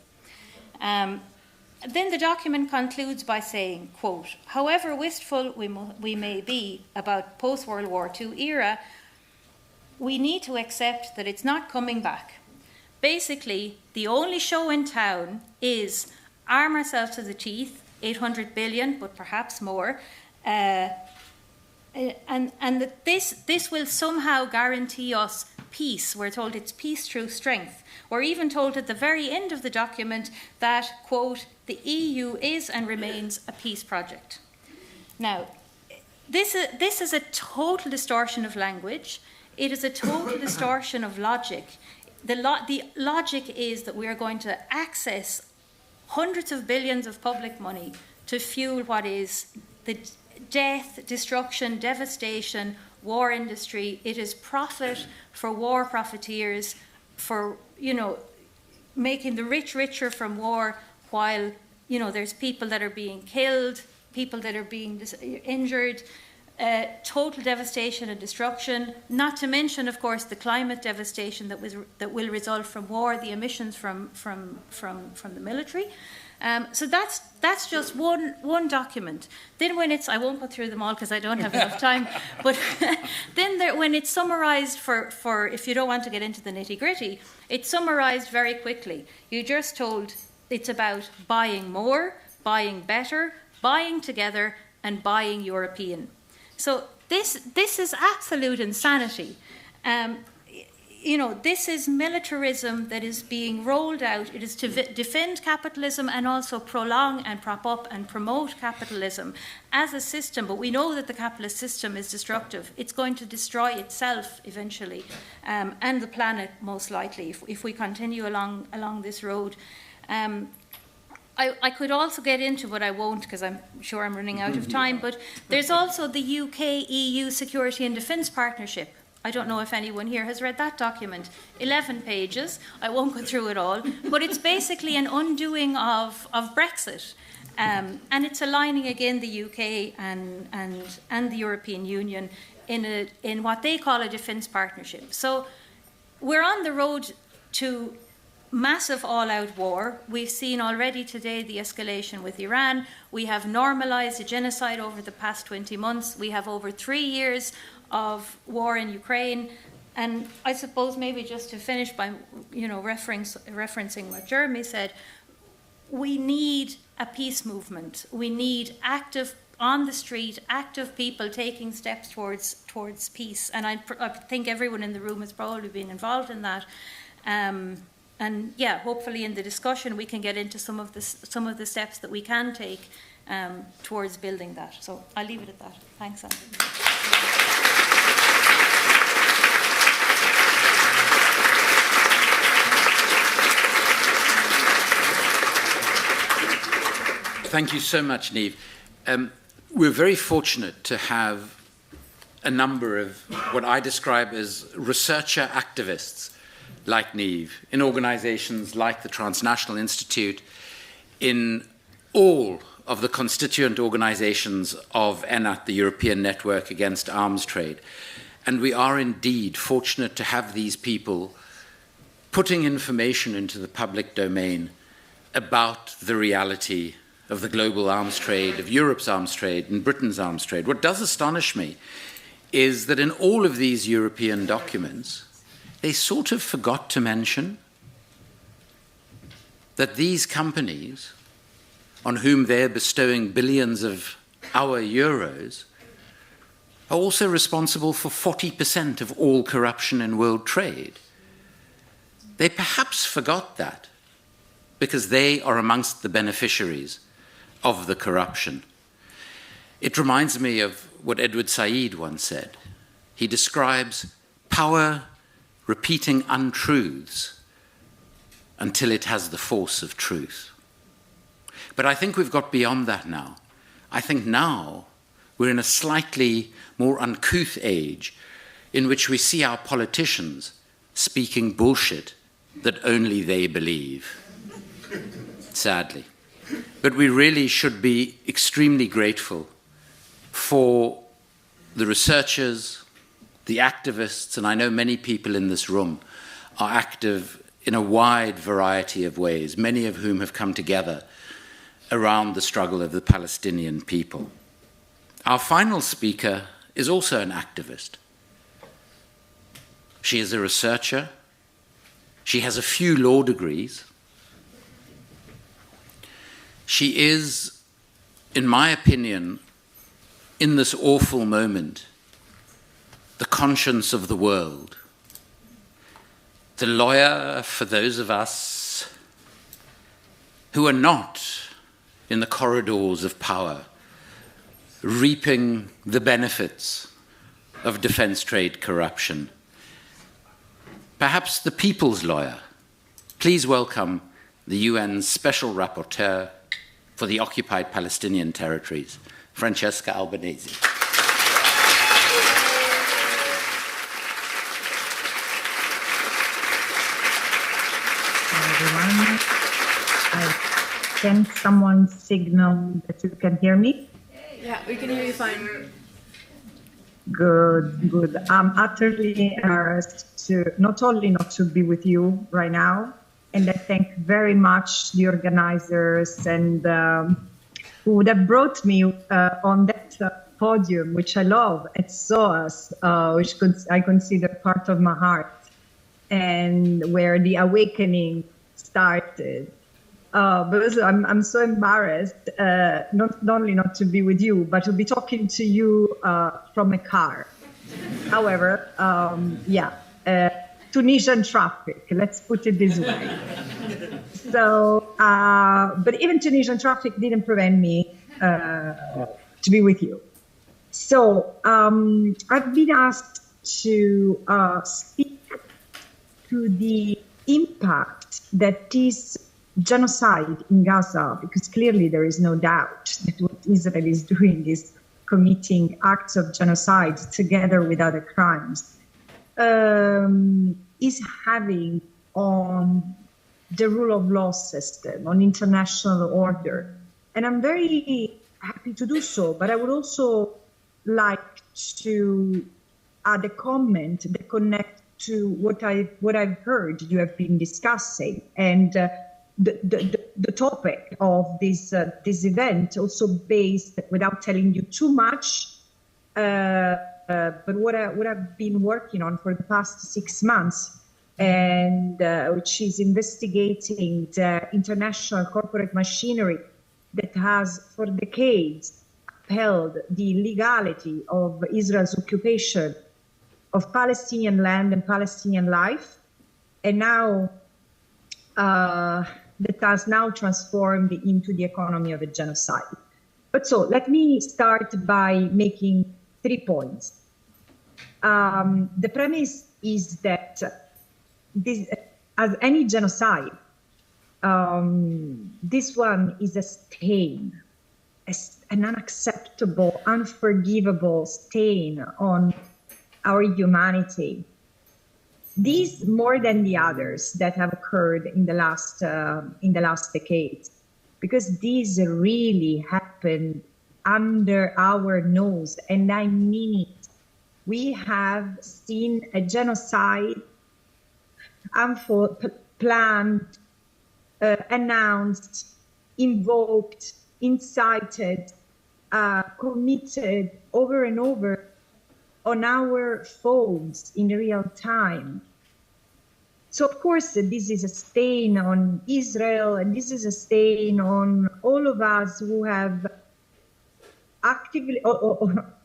Then the document concludes by saying, quote, however wistful we may be about post-World War II era, we need to accept that it's not coming back. Basically, the only show in town is arm ourselves to the teeth, 800 billion, but perhaps more, that this will somehow guarantee us peace. We're told it's peace through strength. We're even told at the very end of the document that, quote, the EU is and remains a peace project. Now, this is a total distortion of language. It is a total distortion of logic. The logic is that we are going to access hundreds of billions of public money to fuel what is the death, destruction, devastation, war industry. It is profit for war profiteers, for, making the rich richer from war, while, there's people that are being killed, people that are being injured, total devastation and destruction, not to mention, of course, the climate devastation that will result from war, the emissions from the military. So that's just one document. Then when I won't go through them all because I don't have enough time, but then when it's summarised for if you don't want to get into the nitty-gritty, it's summarised very quickly. You just told it's about buying more, buying better, buying together, and buying European. So this is absolute insanity. This is militarism that is being rolled out. It is to defend capitalism and also prolong and prop up and promote capitalism as a system. But we know that the capitalist system is destructive. It's going to destroy itself eventually, and the planet most likely if we continue along this road. I could also get into, but I won't because I'm sure I'm running out of time, but there's also the UK-EU Security and Defence Partnership. I don't know if anyone here has read that document. 11 pages. I won't go through it all, but it's basically an undoing of Brexit. And it's aligning again the UK and the European Union in what they call a defence partnership. So we're on the road to massive all-out war. We've seen already today the escalation with Iran. We have normalised a genocide over the past 20 months. We have over 3 years of war in Ukraine. And I suppose maybe just to finish by referencing what Jeremy said, we need a peace movement. We need active, on the street, active people taking steps towards peace. And I think everyone in the room has probably been involved in that. And yeah, hopefully in the discussion we can get into some of the steps that we can take towards building that. So I'll leave it at that. Thanks, Andrew. Thank you so much, Niamh. We're very fortunate to have a number of what I describe as researcher activists like Niamh, in organisations like the Transnational Institute, in all of the constituent organisations of ENAT, the European Network Against Arms Trade. And we are indeed fortunate to have these people putting information into the public domain about the reality of the global arms trade, of Europe's arms trade, and Britain's arms trade. What does astonish me is that in all of these European documents, they sort of forgot to mention that these companies, on whom they're bestowing billions of our euros, are also responsible for 40% of all corruption in world trade. They perhaps forgot that because they are amongst the beneficiaries of the corruption. It reminds me of what Edward Said once said. He describes power repeating untruths until it has the force of truth. But I think we've got beyond that now. I think now we're in a slightly more uncouth age in which we see our politicians speaking bullshit that only they believe, sadly. But we really should be extremely grateful for the researchers, the activists, and I know many people in this room are active in a wide variety of ways, many of whom have come together around the struggle of the Palestinian people. Our final speaker is also an activist. She is a researcher. She has a few law degrees. She is, in my opinion, in this awful moment, the conscience of the world, the lawyer for those of us who are not in the corridors of power, reaping the benefits of defense trade corruption. Perhaps the people's lawyer. Please welcome the UN Special Rapporteur for the occupied Palestinian territories, Francesca Albanese. Everyone, can someone signal that you can hear me? Yeah, we can hear you fine. Good, good. I'm utterly embarrassed to not only not to be with you right now, and I thank very much the organizers and who would have brought me on that podium, which I love, at SOAS, which I consider part of my heart, and where the awakening started. But also I'm so embarrassed, not only not to be with you, but to be talking to you from a car. However, Tunisian traffic, let's put it this way. So, but even Tunisian traffic didn't prevent me to be with you. So I've been asked to speak to the impact that this genocide in Gaza, because clearly there is no doubt that what Israel is doing is committing acts of genocide together with other crimes, is having on the rule of law system, on international order. And I'm very happy to do so, but I would also like to add a comment that connects to what I've heard you have been discussing, and the topic of this event, also based, without telling you too much, but what I've been working on for the past 6 months, and which is investigating the international corporate machinery that has for decades upheld the legality of Israel's occupation of Palestinian land and Palestinian life, and now that has now transformed into the economy of a genocide. But so let me start by making 3 points. The premise is that this, as any genocide, this one is a stain, an unacceptable, unforgivable stain on our humanity. These, more than the others that have occurred in the last decades, because these really happened under our nose, and I mean it. We have seen a genocide planned, announced, invoked, incited, committed over and over on our phones in real time. So of course, this is a stain on Israel, and this is a stain on all of us who have actively, all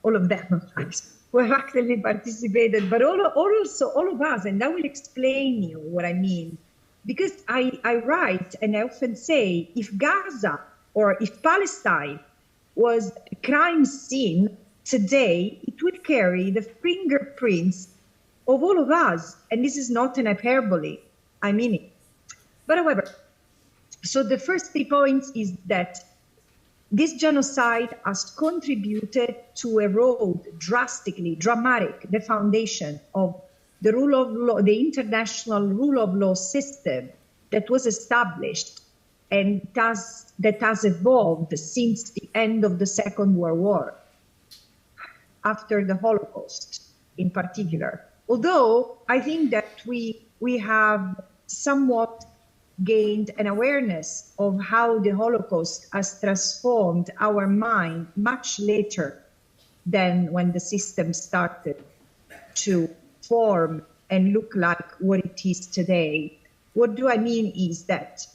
of them, who have actively participated, but also all of us, and I will explain you what I mean. Because I write, and I often say, if Gaza or if Palestine was a crime scene today, it would carry the fingerprints of all of us. And this is not an hyperbole, I mean it. But however, so the first 3 points is that this genocide has contributed to erode drastically, the foundation of the rule of law, the international rule of law system that was established and that has evolved since the end of the Second World War, after the Holocaust in particular. Although I think that we have somewhat gained an awareness of how the Holocaust has transformed our mind much later than when the system started to form and look like what it is today. What do I mean is that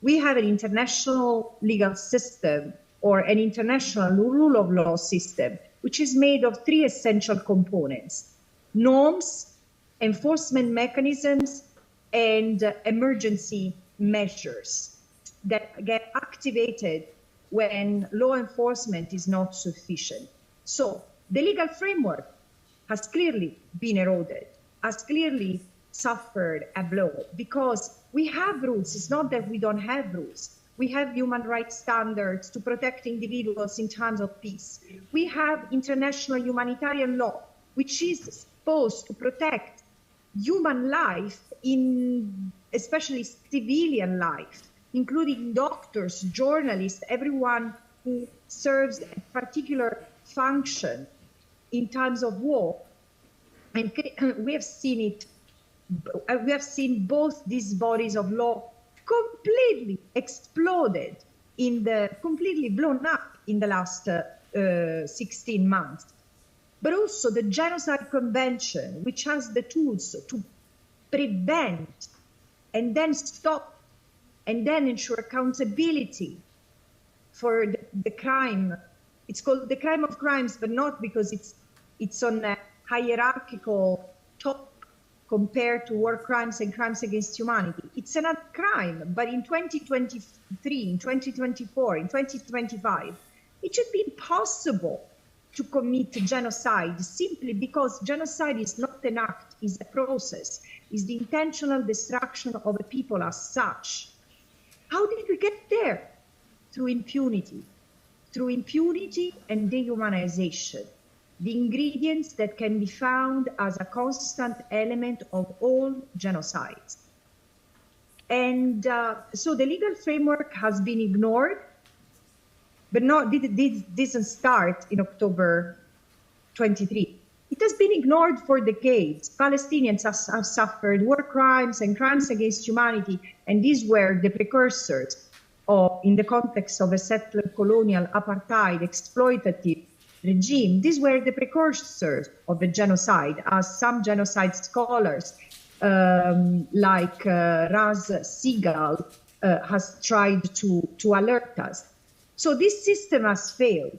we have an international legal system or an international rule of law system which is made of three essential components: norms, enforcement mechanisms, and emergency measures that get activated when law enforcement is not sufficient. So the legal framework has clearly been eroded, has clearly suffered a blow, because we have rules. It's not that we don't have rules. We have human rights standards to protect individuals in times of peace. We have international humanitarian law, which is supposed to protect human life, especially civilian life, including doctors, journalists, everyone who serves a particular function in times of war. And we have seen it. We have seen both these bodies of law completely exploded completely blown up in the last 16 months. But also the Genocide Convention, which has the tools to prevent and then stop and then ensure accountability for the crime. It's called the crime of crimes, but not because it's on a hierarchical top compared to war crimes and crimes against humanity. It's another crime, but in 2023, in 2024, in 2025, it should be impossible to commit genocide simply because genocide is not an act, is a process, is the intentional destruction of a people as such. How did we get there? Through impunity and dehumanization, the ingredients that can be found as a constant element of all genocides. And so the legal framework has been ignored, but didn't start in October 23. It has been ignored for decades. Palestinians have suffered war crimes and crimes against humanity, and these were the precursors of, in the context of a settler colonial apartheid exploitative regime, these were the precursors of the genocide, as some genocide scholars like Raz Segal has tried to alert us. So this system has failed.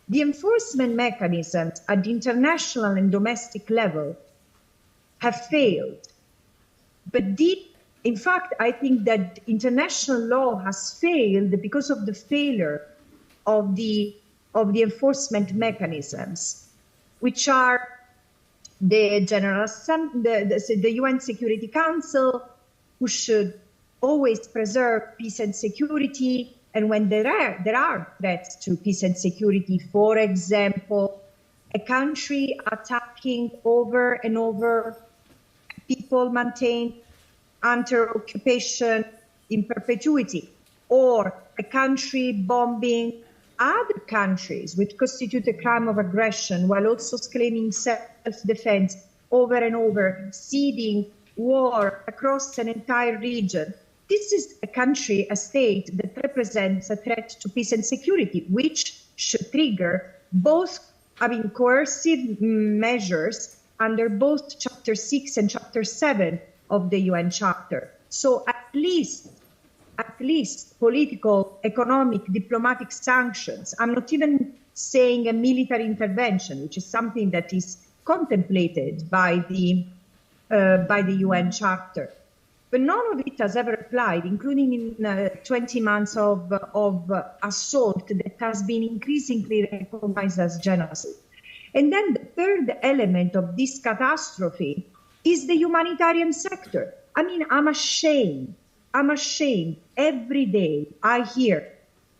The enforcement mechanisms at the international and domestic level have failed. But in fact, I think that international law has failed because of the failure of the enforcement mechanisms, which are the General Assembly, the UN Security Council, who should always preserve peace and security. And when there are threats to peace and security, for example, a country attacking over and over people maintained under occupation in perpetuity, or a country bombing other countries, which constitute a crime of aggression, while also claiming self-defense over and over, ceding war across an entire region. This is a country, a state that represents a threat to peace and security, which should trigger both, coercive measures under both Chapter 6 and Chapter 7 of the UN Charter. So at least political, economic, diplomatic sanctions. I'm not even saying a military intervention, which is something that is contemplated by the UN Charter. But none of it has ever applied, including in 20 months of assault that has been increasingly recognized as genocide. And then the third element of this catastrophe is the humanitarian sector. I'm ashamed. Every day I hear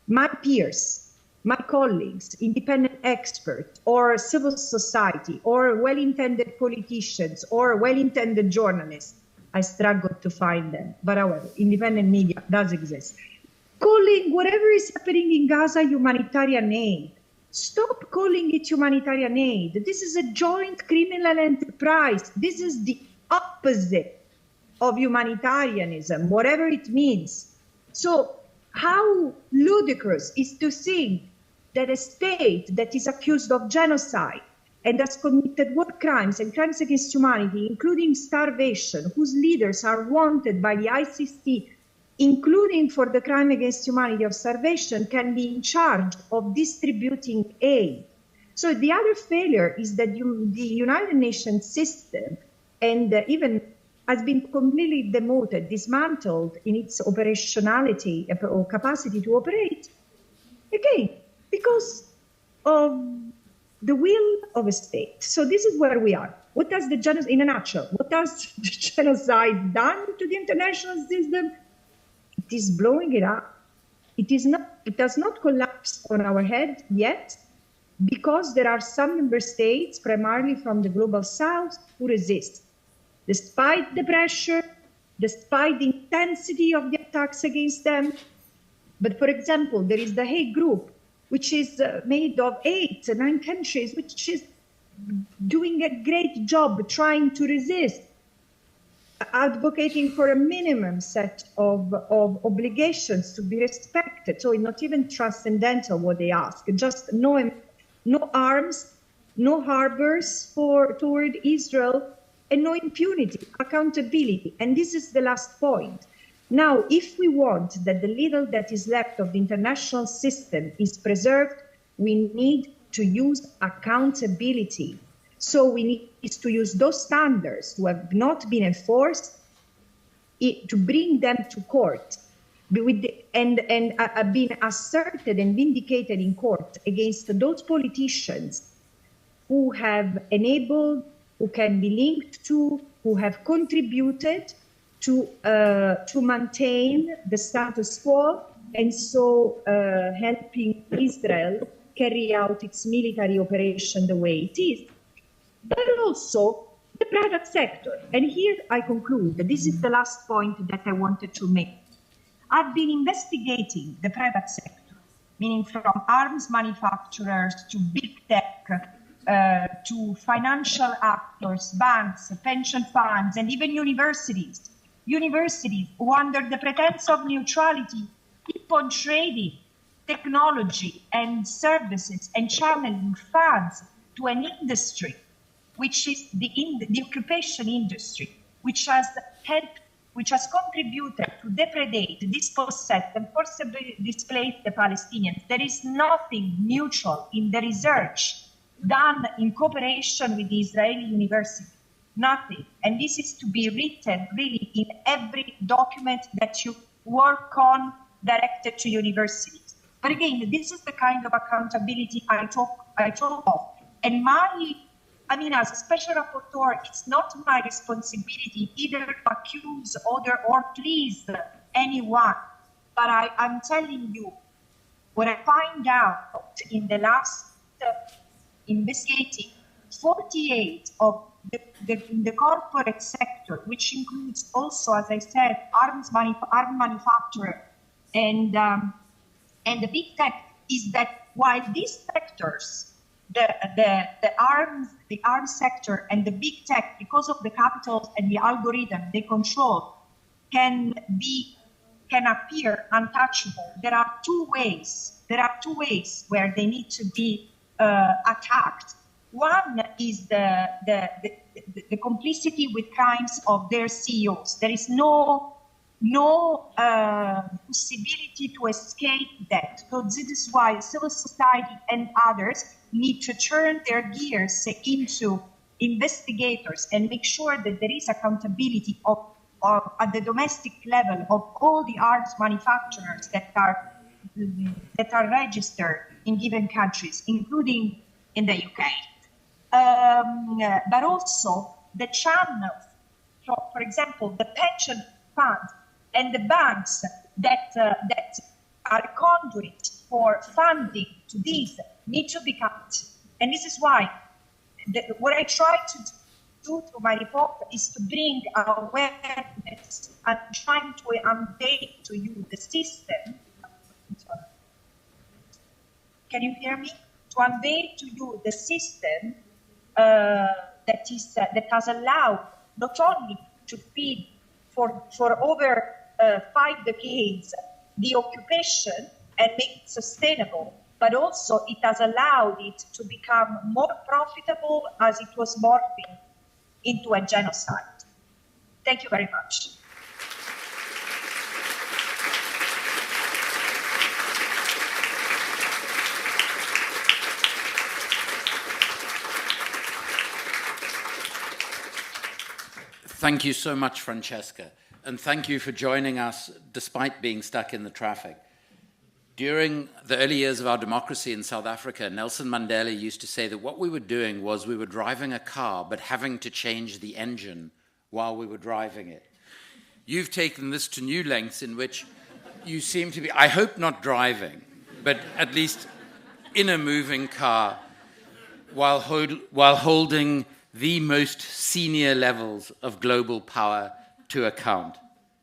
my peers, my colleagues, independent experts, or civil society, or well-intended politicians, or well-intended journalists. I struggle to find them, but however, independent media does exist. Calling whatever is happening in Gaza humanitarian aid. Stop calling it humanitarian aid. This is a joint criminal enterprise. This is the opposite of humanitarianism, whatever it means. So how ludicrous is to think that a state that is accused of genocide and has committed war crimes and crimes against humanity, including starvation, whose leaders are wanted by the ICC, including for the crime against humanity of starvation, can be in charge of distributing aid. So the other failure is that the United Nations system and even has been completely demoted, dismantled in its operationality or capacity to operate, again, because of the will of a state. So this is where we are. What does the genocide, in a nutshell, what does the genocide done to the international system? It is blowing it up. It does not collapse on our head yet, because there are some member states, primarily from the global south, who resist. Despite the pressure, despite the intensity of the attacks against them. But for example, there is the Hague Group, which is made of 8 or 9 countries, which is doing a great job trying to resist, advocating for a minimum set of obligations to be respected. So it's not even transcendental what they ask, just no arms, no harbors toward Israel, and no impunity, accountability. And this is the last point. Now, if we want that the little that is left of the international system is preserved, we need to use accountability. So we need to use those standards who have not been enforced to bring them to court and been asserted and vindicated in court against those politicians who have enabled, who can be linked to, who have contributed to maintain the status quo, and so helping Israel carry out its military operation the way it is. But also the private sector. And here I conclude that this is the last point that I wanted to make. I've been investigating the private sector, meaning from arms manufacturers to big tech, to financial actors, banks, pension funds, and even universities. Universities who, under the pretense of neutrality, keep on trading technology and services and channeling funds to an industry, which is the occupation industry, which has contributed to depredate, dispossess, and forcibly displace the Palestinians. There is nothing neutral in the research done in cooperation with the Israeli university. Nothing. And this is to be written really in every document that you work on directed to universities. But again, this is the kind of accountability I talk of. And as a special rapporteur, it's not my responsibility either to accuse or please anyone. But I'm telling you, what I find out in the last investigating 48 of the corporate sector, which includes also, as I said, arms manufacturer and the big tech, is that while these sectors, the arms sector and the big tech, because of the capital and the algorithm they control, can appear untouchable. There are two ways where they need to be attacked. One is the complicity with crimes of their CEOs. There is no possibility to escape that. So this is why civil society and others need to turn their gears into investigators and make sure that there is accountability of at the domestic level of all the arms manufacturers that are registered in given countries, including in the UK. But also the channels, for example, the pension funds and the banks that are a conduit for funding to these need to be cut. And this is why what I try to do through my report is to bring awareness and trying to unveil to you the system. Can you hear me? To unveil to you the system that has allowed not only to feed for over 5 decades the occupation and make it sustainable, but also it has allowed it to become more profitable as it was morphing into a genocide. Thank you very much. Thank you so much, Francesca. And thank you for joining us despite being stuck in the traffic. During the early years of our democracy in South Africa, Nelson Mandela used to say that what we were doing was we were driving a car but having to change the engine while we were driving it. You've taken this to new lengths in which you seem to be, I hope not driving, but at least in a moving car while holding the most senior levels of global power to account.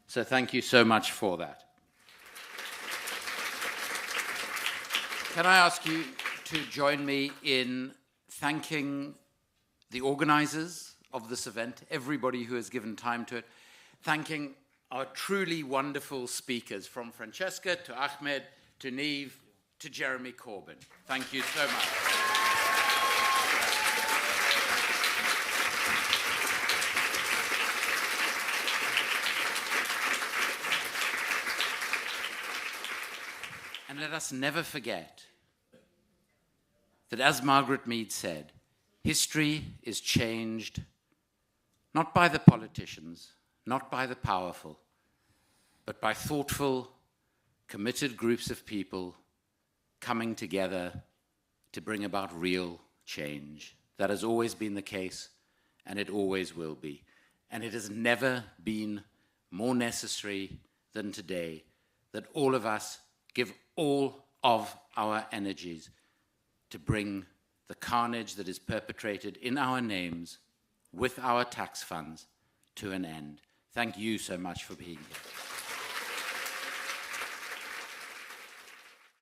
So thank you so much for that. Can I ask you to join me in thanking the organizers of this event, everybody who has given time to it, thanking our truly wonderful speakers, from Francesca to Ahmed to Neve to Jeremy Corbyn. Thank you so much. And let us never forget that, as Margaret Mead said, history is changed not by the politicians, not by the powerful, but by thoughtful, committed groups of people coming together to bring about real change. That has always been the case, and it always will be. And it has never been more necessary than today that all of us give all of our energies to bring the carnage that is perpetrated in our names with our tax funds to an end. Thank you so much for being here.